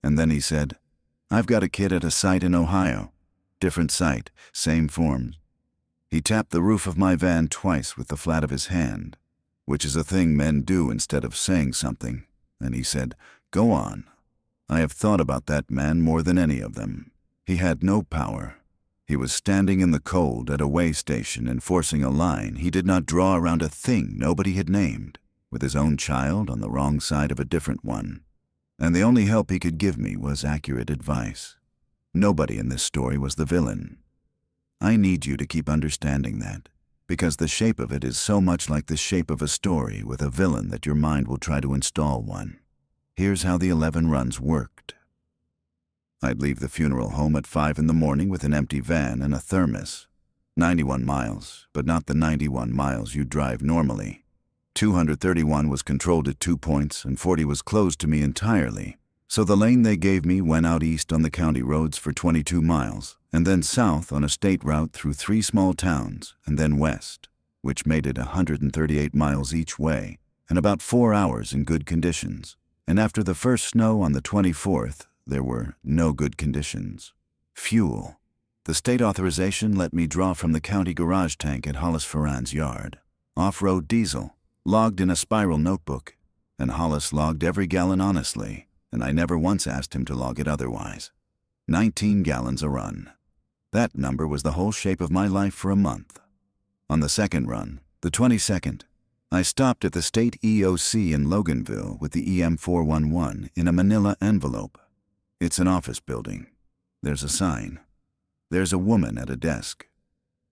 And then he said, "I've got a kid at a site in Ohio. Different site, same forms." He tapped the roof of my van twice with the flat of his hand, which is a thing men do instead of saying something, and he said, "Go on." I have thought about that man more than any of them. He had no power. He was standing in the cold at a way station enforcing a line he did not draw around a thing nobody had named, with his own child on the wrong side of a different one. And the only help he could give me was accurate advice. Nobody in this story was the villain. I need you to keep understanding that, because the shape of it is so much like the shape of a story with a villain that your mind will try to install one. Here's how the 11 runs worked. I'd leave the funeral home at 5 in the morning with an empty van and a thermos. 91 miles, but not the 91 miles you drive normally. 231 was controlled at 2 points and 40 was closed to me entirely. So the lane they gave me went out east on the county roads for 22 miles, and then south on a state route through 3 small towns, and then west, which made it 138 miles each way, and about 4 hours in good conditions. And after the first snow on the 24th, there were no good conditions. Fuel. The state authorization let me draw from the county garage tank at Hollis Ferran's yard. Off-road diesel, logged in a spiral notebook, and Hollis logged every gallon honestly, and I never once asked him to log it otherwise. 19 gallons a run. That number was the whole shape of my life for a month. On the second run, the 22nd, I stopped at the state EOC in Loganville with the EM411 in a manila envelope. It's an office building. There's a sign. There's a woman at a desk.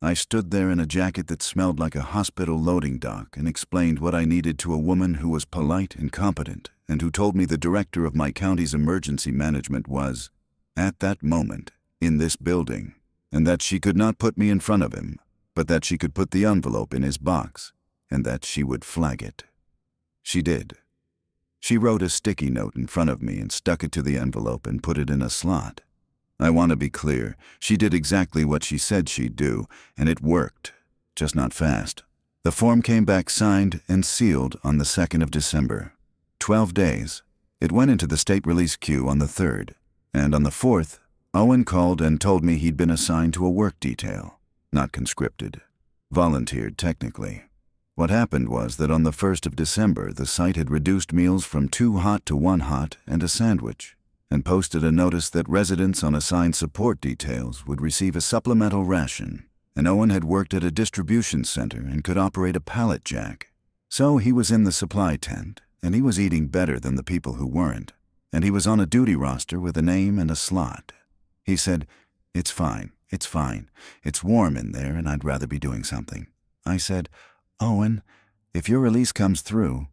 I stood there in a jacket that smelled like a hospital loading dock and explained what I needed to a woman who was polite and competent and who told me the director of my county's emergency management was, at that moment, in this building, and that she could not put me in front of him, but that she could put the envelope in his box, and that she would flag it. She did. She wrote a sticky note in front of me and stuck it to the envelope and put it in a slot. I want to be clear, she did exactly what she said she'd do, and it worked, just not fast. The form came back signed and sealed on the 2nd of December. 12 days. It went into the state release queue on the 3rd, and on the 4th, Owen called and told me he'd been assigned to a work detail, not conscripted, volunteered technically. What happened was that on the 1st of December, the site had reduced meals from 2 hot to 1 hot and a sandwich, and posted a notice that residents on assigned support details would receive a supplemental ration, and Owen had worked at a distribution center and could operate a pallet jack. So he was in the supply tent, and he was eating better than the people who weren't, and he was on a duty roster with a name and a slot. He said, "It's fine, it's fine. It's warm in there and I'd rather be doing something." I said, "Owen, if your release comes through..."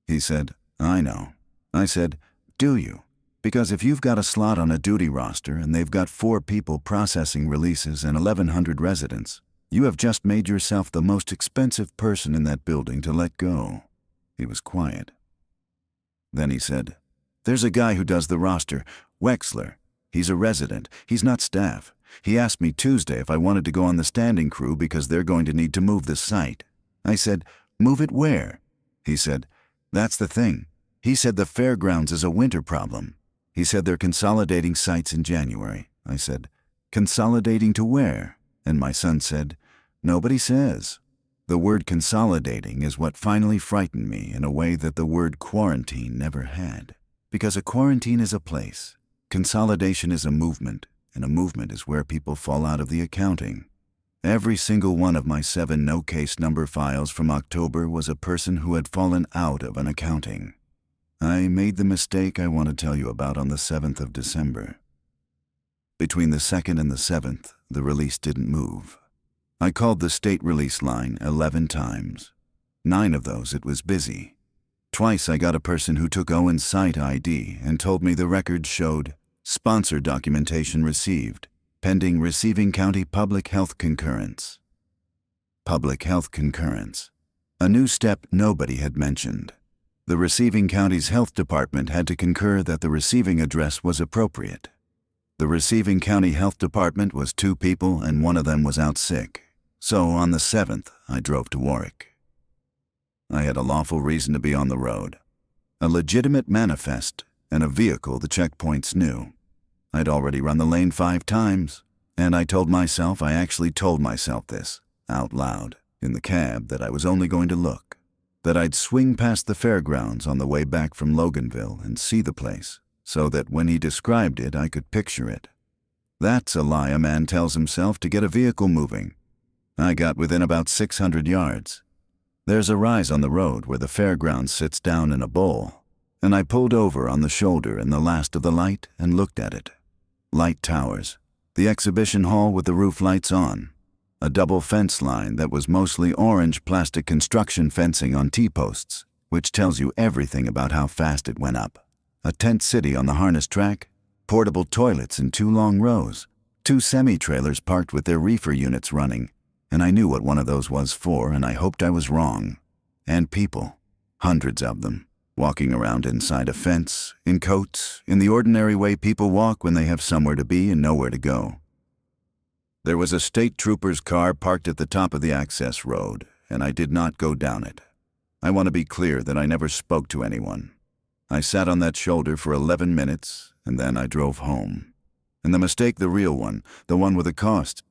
He said, "I know." I said, "Do you? Because if you've got a slot on a duty roster and they've got 4 people processing releases and 1,100 residents, you have just made yourself the most expensive person in that building to let go." He was quiet. Then he said, "There's a guy who does the roster, Wexler. He's a resident. He's not staff. He asked me Tuesday if I wanted to go on the standing crew because they're going to need to move the site." I said, "Move it where?" He said, "That's the thing. He said the fairgrounds is a winter problem. He said they're consolidating sites in January." I said, "Consolidating to where?" And my son said, "Nobody says." The word consolidating is what finally frightened me in a way that the word quarantine never had. Because a quarantine is a place. Consolidation is a movement, and a movement is where people fall out of the accounting. Every single one of my 7 no-case number files from October was a person who had fallen out of an accounting. I made the mistake I want to tell you about on the 7th of December. Between the 2nd and the 7th, the release didn't move. I called the state release line 11 times. 9 of those it was busy. Twice I got a person who took Owen's site ID and told me the records showed sponsor documentation received, pending receiving county public health concurrence. Public health concurrence. A new step nobody had mentioned. The receiving county's health department had to concur that the receiving address was appropriate. The receiving county health department was 2 people and one of them was out sick. So on the 7th, I drove to Warwick. I had a lawful reason to be on the road. A legitimate manifest and a vehicle the checkpoints knew. I'd already run the lane 5 times, and I actually told myself this, out loud, in the cab, that I was only going to look, that I'd swing past the fairgrounds on the way back from Loganville and see the place, so that when he described it, I could picture it. That's a lie a man tells himself to get a vehicle moving. I got within about 600 yards. There's a rise on the road where the fairground sits down in a bowl, and I pulled over on the shoulder in the last of the light and looked at it. Light towers, the exhibition hall with the roof lights on, a double fence line that was mostly orange plastic construction fencing on T-posts, which tells you everything about how fast it went up. A tent city on the harness track, portable toilets in 2 long rows, 2 semi-trailers parked with their reefer units running, and I knew what one of those was for, and I hoped I was wrong. And people, hundreds of them, walking around inside a fence, in coats, in the ordinary way people walk when they have somewhere to be and nowhere to go. There was a state trooper's car parked at the top of the access road, and I did not go down it. I want to be clear that I never spoke to anyone. I sat on that shoulder for 11 minutes, and then I drove home. And the mistake, the real one, the one with the cost,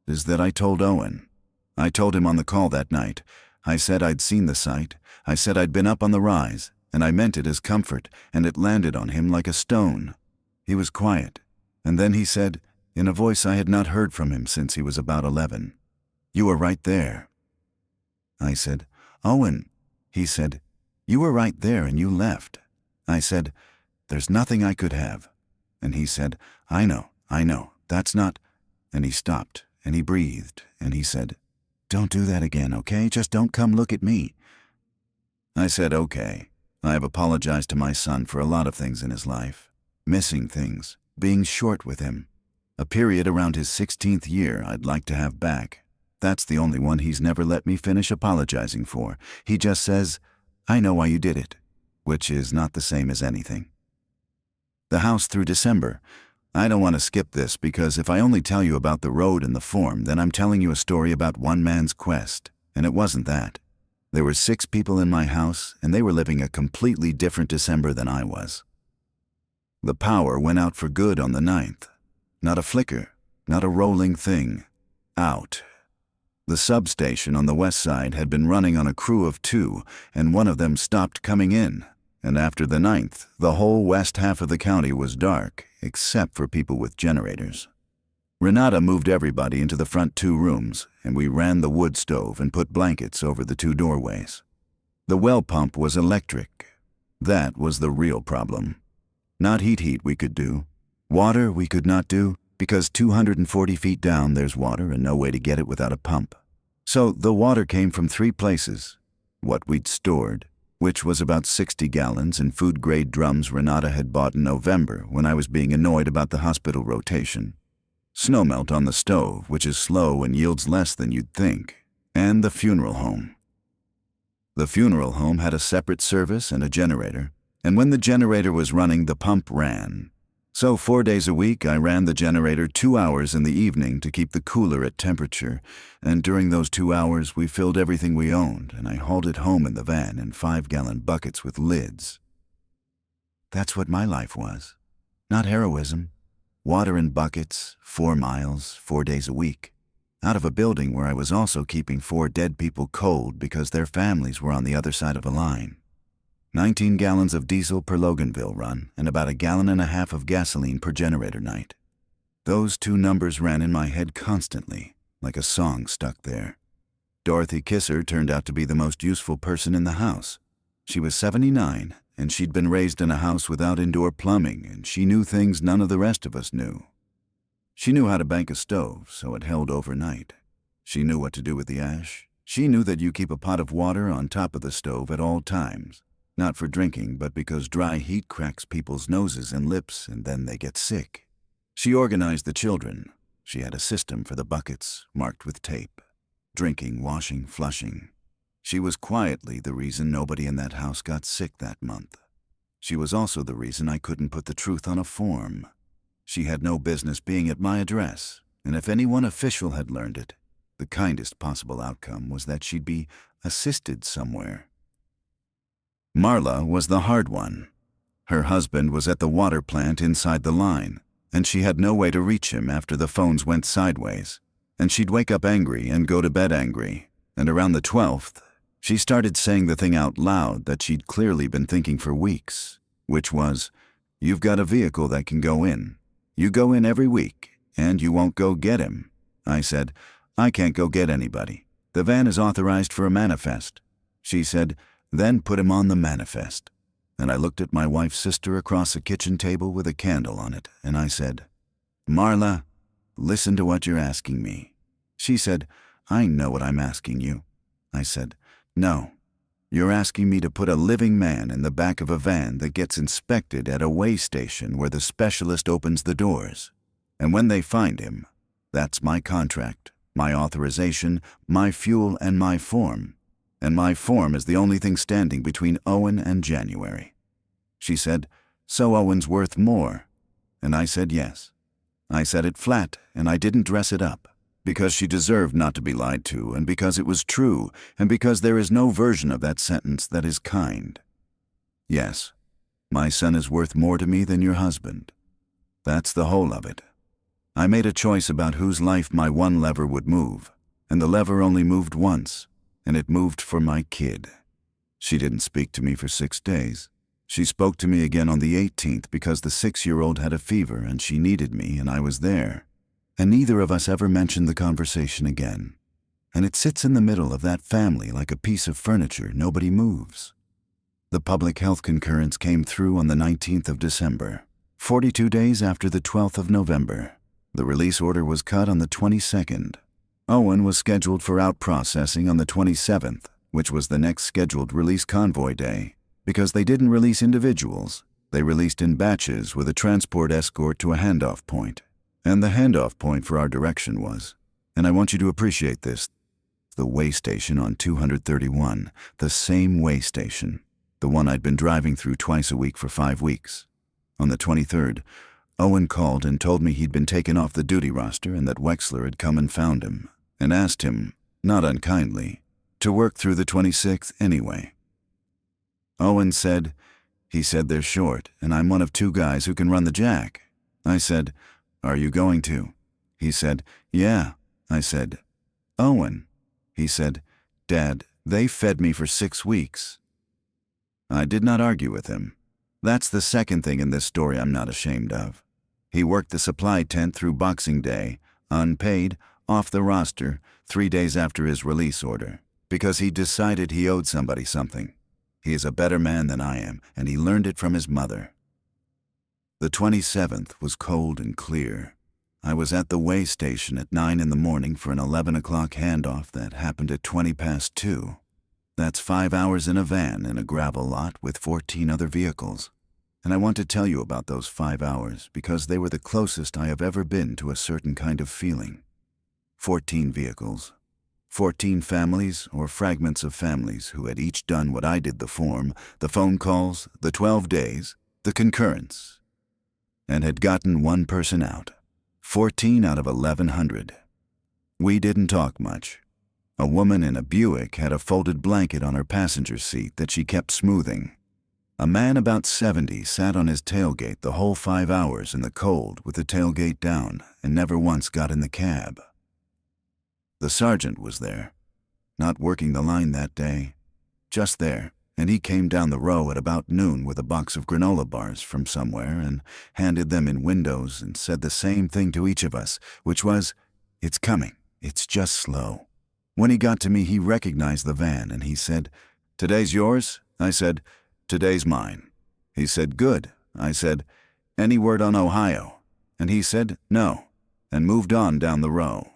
is that I told Owen. I told him on the call that night. I said I'd seen the site. I said I'd been up on the rise, and I meant it as comfort, and it landed on him like a stone. He was quiet, and then he said, in a voice I had not heard from him since he was about 11, "You were right there." I said, "Owen." He said, "You were right there and you left." I said, "There's nothing I could have." And he said, I know, that's not..." And he stopped, and he breathed, and he said, "Don't do that again, okay? Just don't come look at me." I said, "Okay. I have apologized to my son for a lot of things in his life. Missing things, being short with him. A period around his 16th year I'd like to have back. That's the only one he's never let me finish apologizing for. He just says, 'I know why you did it,' which is not the same as anything. The house through December. I don't want to skip this because if I only tell you about the road and the form, then I'm telling you a story about one man's quest, and it wasn't that. There were 6 people in my house, and they were living a completely different December than I was. The power went out for good on the 9th. Not a flicker, not a rolling thing. Out. The substation on the west side had been running on a crew of 2, and one of them stopped coming in. And after the 9th, the whole west half of the county was dark, except for people with generators. Renata moved everybody into the front 2 rooms, and we ran the wood stove and put blankets over the 2 doorways. The well pump was electric. That was the real problem. Not heat we could do. Water we could not do, because 240 feet down there's water and no way to get it without a pump. So the water came from 3 places. What we'd stored, which was about 60 gallons in food-grade drums Renata had bought in November when I was being annoyed about the hospital rotation. Snowmelt on the stove, which is slow and yields less than you'd think. And the funeral home. The funeral home had a separate service and a generator, and when the generator was running, the pump ran. So 4 days a week, I ran the generator 2 hours in the evening to keep the cooler at temperature, and during those 2 hours, we filled everything we owned, and I hauled it home in the van in 5-gallon buckets with lids. That's what my life was. Not heroism. Water in buckets, 4 miles, 4 days a week. Out of a building where I was also keeping 4 dead people cold because their families were on the other side of a line. 19 gallons of diesel per Loganville run, and about 1.5 gallons of gasoline per generator night. Those 2 numbers ran in my head constantly, like a song stuck there. Dorothy Kisser turned out to be the most useful person in the house. She was 79, and she'd been raised in a house without indoor plumbing, and she knew things none of the rest of us knew. She knew how to bank a stove so it held overnight. She knew what to do with the ash. She knew that you keep a pot of water on top of the stove at all times, not for drinking, but because dry heat cracks people's noses and lips and then they get sick. She organized the children. She had a system for the buckets, marked with tape. Drinking, washing, flushing. She was quietly the reason nobody in that house got sick that month. She was also the reason I couldn't put the truth on a form. She had no business being at my address, and if anyone official had learned it, the kindest possible outcome was that she'd be assisted somewhere. Marla was the hard one. Her husband was at the water plant inside the line, and she had no way to reach him after the phones went sideways, and she'd wake up angry and go to bed angry, and around the 12th, she started saying the thing out loud that she'd clearly been thinking for weeks, which was, "You've got a vehicle that can go in. You go in every week, and you won't go get him." I said, "I can't go get anybody. The van is authorized for a manifest." She said, "Then put him on the manifest." And I looked at my wife's sister across the kitchen table with a candle on it, and I said, "Marla, listen to what you're asking me." She said, "I know what I'm asking you." I said, "No, you're asking me to put a living man in the back of a van that gets inspected at a weigh station where the specialist opens the doors. And when they find him, that's my contract, my authorization, my fuel, and my form. And my form is the only thing standing between Owen and January." She said, "So Owen's worth more?" And I said yes. I said it flat, and I didn't dress it up, because she deserved not to be lied to, and because it was true, and because there is no version of that sentence that is kind. Yes, my son is worth more to me than your husband. That's the whole of it. I made a choice about whose life my one lever would move, and the lever only moved once, and it moved for my kid. She didn't speak to me for 6 days. She spoke to me again on the 18th because the 6-year-old had a fever and she needed me and I was there. And neither of us ever mentioned the conversation again. And it sits in the middle of that family like a piece of furniture nobody moves. The public health concurrence came through on the 19th of December, 42 days after the 12th of November. The release order was cut on the 22nd. Owen was scheduled for out-processing on the 27th, which was the next scheduled release convoy day, because they didn't release individuals. They released in batches with a transport escort to a handoff point. And the handoff point for our direction was, and I want you to appreciate this, the weigh station on 231, the same weigh station, the one I'd been driving through twice a week for 5 weeks. On the 23rd, Owen called and told me he'd been taken off the duty roster and that Wexler had come and found him, and asked him, not unkindly, to work through the 26th anyway. Owen said, he said they're short, and I'm one of 2 guys who can run the jack. I said, "Are you going to?" He said, "Yeah." I said, "Owen." He said, "Dad, they fed me for 6 weeks." I did not argue with him. That's the second thing in this story I'm not ashamed of. He worked the supply tent through Boxing Day, unpaid, off the roster, 3 days after his release order, because he decided he owed somebody something. He is a better man than I am, and he learned it from his mother. The 27th was cold and clear. I was at the weigh station at 9 in the morning for an 11 o'clock handoff that happened at 20 past 2. That's 5 hours in a van in a gravel lot with 14 other vehicles. And I want to tell you about those 5 hours because they were the closest I have ever been to a certain kind of feeling. 14 vehicles. 14 families or fragments of families who had each done what I did: the form, the phone calls, the 12 days, the concurrence, and had gotten 1 person out. 14 out of 1,100. We didn't talk much. A woman in a Buick had a folded blanket on her passenger seat that she kept smoothing. A man about 70 sat on his tailgate the whole 5 hours in the cold with the tailgate down and never once got in the cab. The sergeant was there, not working the line that day, just there, and he came down the row at about noon with a box of granola bars from somewhere and handed them in windows and said the same thing to each of us, which was, "It's coming, it's just slow." When he got to me, he recognized the van and he said, "Today's yours?" I said, "Today's mine." He said, "Good." I said, "Any word on Ohio?" And he said, "No," and moved on down the row.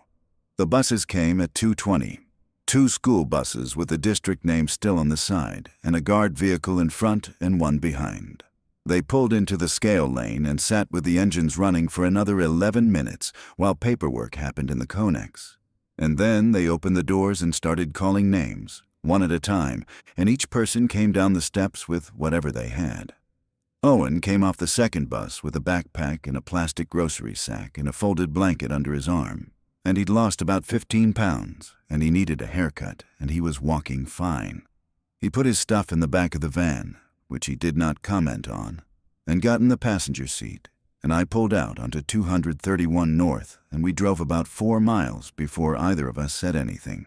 The buses came at 2:20. 2 school buses with the district name still on the side, and a guard vehicle in front and one behind. They pulled into the scale lane and sat with the engines running for another 11 minutes while paperwork happened in the Connex. And then they opened the doors and started calling names, one at a time, and each person came down the steps with whatever they had. Owen came off the second bus with a backpack and a plastic grocery sack and a folded blanket under his arm. And he'd lost about 15 pounds, and he needed a haircut, and he was walking fine. He put his stuff in the back of the van, which he did not comment on, and got in the passenger seat, and I pulled out onto 231 North, and we drove about 4 miles before either of us said anything.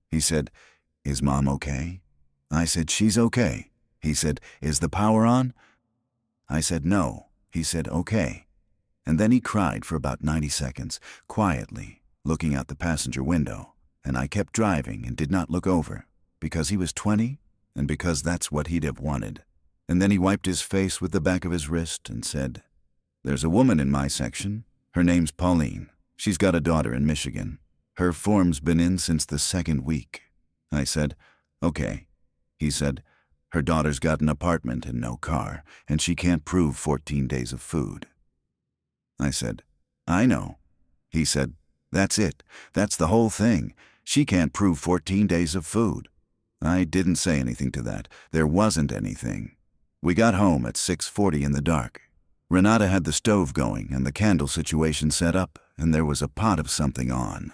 He said, "Is Mom okay?" I said, "She's okay." He said, "Is the power on?" I said, "No." He said, "Okay." And then he cried for about 90 seconds, quietly, looking out the passenger window, and I kept driving and did not look over, because he was 20 and because that's what he'd have wanted. And then he wiped his face with the back of his wrist and said, "There's a woman in my section. Her name's Pauline. She's got a daughter in Michigan. Her form's been in since the 2nd week." I said, "Okay." He said, "Her daughter's got an apartment and no car, and she can't prove 14 days of food." I said, "I know." He said, "That's it. That's the whole thing. She can't prove 14 days of food." I didn't say anything to that. There wasn't anything. We got home at 6:40 in the dark. Renata had the stove going and the candle situation set up, and there was a pot of something on.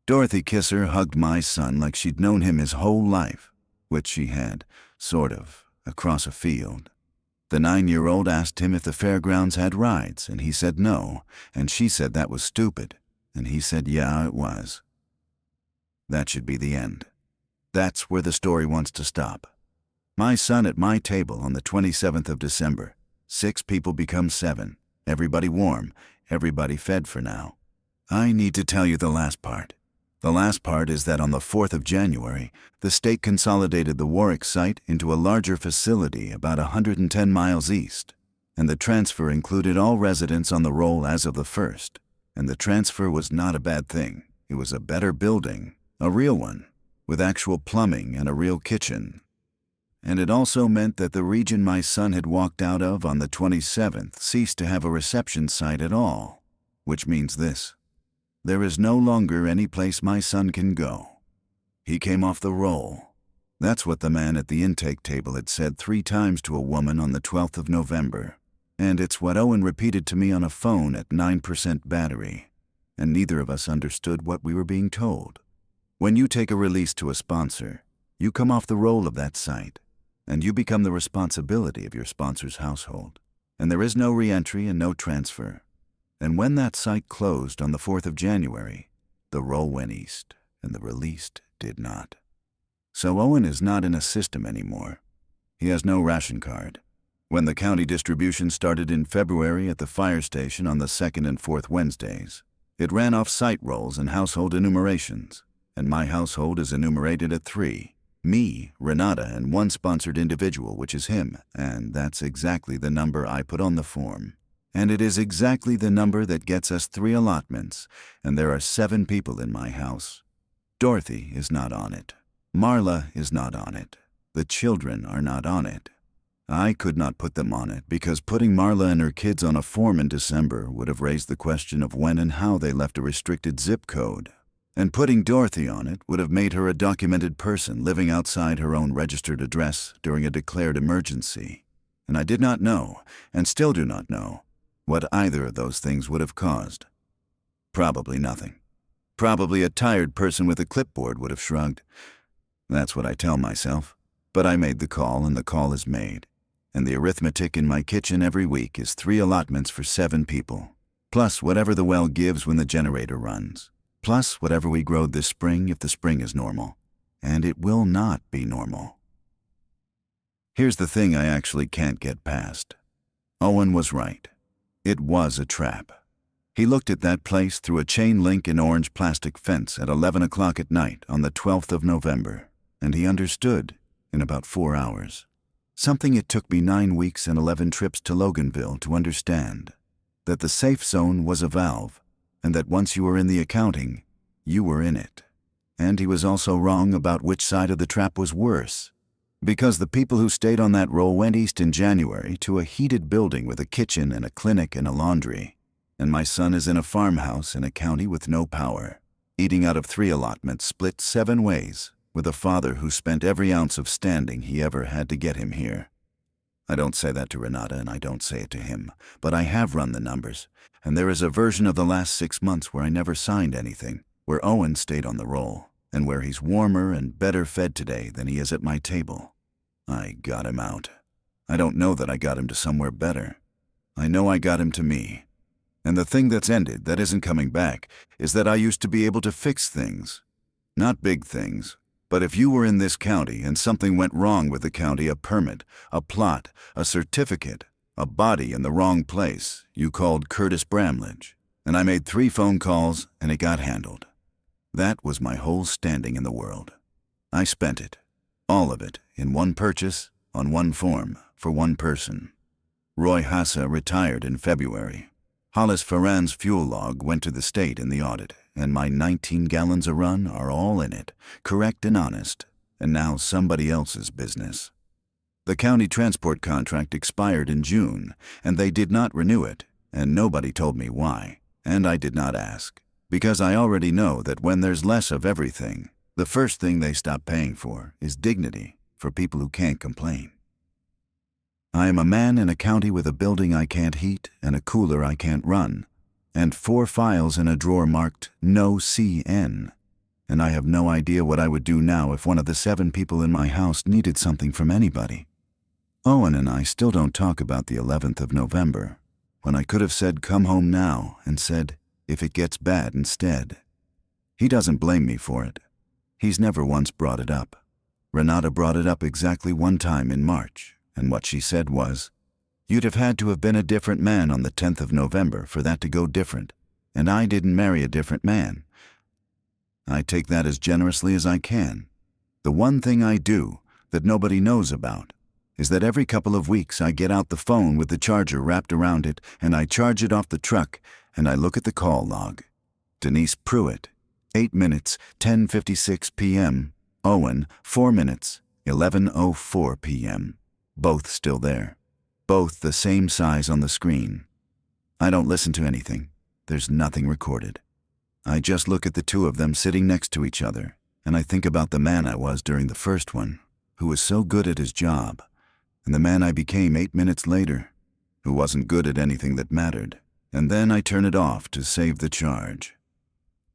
Dorothy Kisser hugged my son like she'd known him his whole life, which she had, sort of, across a field. The 9-year-old asked him if the fairgrounds had rides, and he said no, and she said that was stupid. And he said, yeah, it was. That should be the end. That's where the story wants to stop. My son at my table on the 27th of December. 6 people become 7. Everybody warm. Everybody fed for now. I need to tell you the last part. The last part is that on the 4th of January, the state consolidated the Warwick site into a larger facility about 110 miles east, and the transfer included all residents on the roll as of the 1st. And the transfer was not a bad thing. It was a better building, a real one, with actual plumbing and a real kitchen. And it also meant that the region my son had walked out of on the 27th ceased to have a reception site at all, which means this. There is no longer any place my son can go. He came off the roll. That's what the man at the intake table had said 3 times to a woman on the 12th of November. And it's what Owen repeated to me on a phone at 9% battery, and neither of us understood what we were being told. When you take a release to a sponsor, you come off the roll of that site, and you become the responsibility of your sponsor's household, and there is no re-entry and no transfer. And when that site closed on the 4th of January, the roll went east, and the released did not. So Owen is not in a system anymore. He has no ration card. When the county distribution started in February at the fire station on the 2nd and 4th Wednesdays, it ran off site rolls and household enumerations, and my household is enumerated at 3. Me, Renata, and 1 sponsored individual, which is him, and that's exactly the number I put on the form. And it is exactly the number that gets us 3 allotments, and there are 7 people in my house. Dorothy is not on it. Marla is not on it. The children are not on it. I could not put them on it because putting Marla and her kids on a form in December would have raised the question of when and how they left a restricted zip code. And putting Dorothy on it would have made her a documented person living outside her own registered address during a declared emergency. And I did not know, and still do not know, what either of those things would have caused. Probably nothing. Probably a tired person with a clipboard would have shrugged. That's what I tell myself. But I made the call, and the call is made. And the arithmetic in my kitchen every week is 3 allotments for 7 people, plus whatever the well gives when the generator runs, plus whatever we growed this spring if the spring is normal. And it will not be normal. Here's the thing I actually can't get past. Owen was right. It was a trap. He looked at that place through a chain link and orange plastic fence at 11 o'clock at night on the 12th of November, and he understood in about 4 hours. Something it took me 9 weeks and 11 trips to Loganville to understand. That the safe zone was a valve, and that once you were in the accounting, you were in it. And he was also wrong about which side of the trap was worse. Because the people who stayed on that roll went east in January to a heated building with a kitchen and a clinic and a laundry. And my son is in a farmhouse in a county with no power, eating out of 3 allotments split 7 ways, with a father who spent every ounce of standing he ever had to get him here. I don't say that to Renata and I don't say it to him, but I have run the numbers, and there is a version of the last 6 months where I never signed anything, where Owen stayed on the roll, and where he's warmer and better fed today than he is at my table. I got him out. I don't know that I got him to somewhere better. I know I got him to me. And the thing that's ended, that isn't coming back, is that I used to be able to fix things. Not big things, but if you were in this county and something went wrong with the county, a permit, a plot, a certificate, a body in the wrong place, you called Curtis Bramlage, and I made 3 phone calls and it got handled. That was my whole standing in the world. I spent it, all of it, in one purchase, on one form, for one person. Roy Hassa retired in February. Hollis Ferran's fuel log went to the state in the audit, and my 19 gallons a run are all in it, correct and honest, and now somebody else's business. The county transport contract expired in June, and they did not renew it, and nobody told me why, and I did not ask, because I already know that when there's less of everything, the first thing they stop paying for is dignity for people who can't complain. I am a man in a county with a building I can't heat and a cooler I can't run, and 4 files in a drawer marked No CN, and I have no idea what I would do now if one of the 7 people in my house needed something from anybody. Owen and I still don't talk about the 11th of November, when I could have said come home now and said if it gets bad instead. He doesn't blame me for it. He's never once brought it up. Renata brought it up exactly 1 time in March, and what she said was, "You'd have had to have been a different man on the 10th of November for that to go different, and I didn't marry a different man." I take that as generously as I can. The one thing I do that nobody knows about is that every couple of weeks I get out the phone with the charger wrapped around it and I charge it off the truck and I look at the call log. Denise Pruitt, 8 minutes, 10:56 p.m. Owen, 4 minutes, 11:04 p.m. Both still there. Both the same size on the screen. I don't listen to anything. There's nothing recorded. I just look at the 2 of them sitting next to each other, and I think about the man I was during the first one, who was so good at his job, and the man I became 8 minutes later, who wasn't good at anything that mattered, and then I turn it off to save the charge.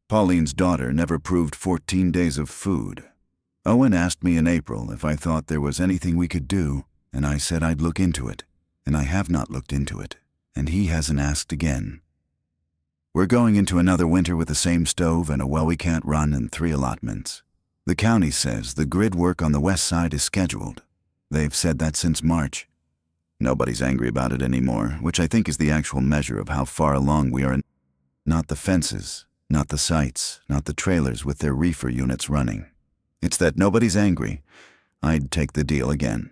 Pauline's daughter never proved 14 days of food. Owen asked me in April if I thought there was anything we could do, and I said I'd look into it, and I have not looked into it, and he hasn't asked again. We're going into another winter with the same stove and a well we can't run and 3 allotments. The county says the grid work on the west side is scheduled. They've said that since March. Nobody's angry about it anymore, which I think is the actual measure of how far along we are in. Not the fences, not the sites, not the trailers with their reefer units running. It's that nobody's angry. I'd take the deal again.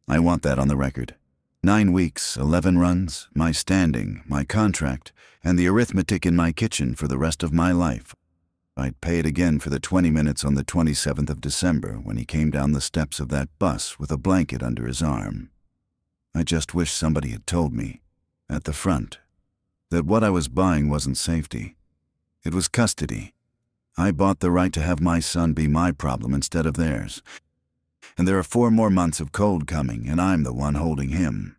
I want that on the record. 9 weeks, 11 runs, my standing, my contract, and the arithmetic in my kitchen for the rest of my life. I'd pay it again for the 20 minutes on the 27th of December when he came down the steps of that bus with a blanket under his arm. I just wish somebody had told me, at the front, that what I was buying wasn't safety. It was custody. I bought the right to have my son be my problem instead of theirs. And there are 4 more months of cold coming, and I'm the one holding him.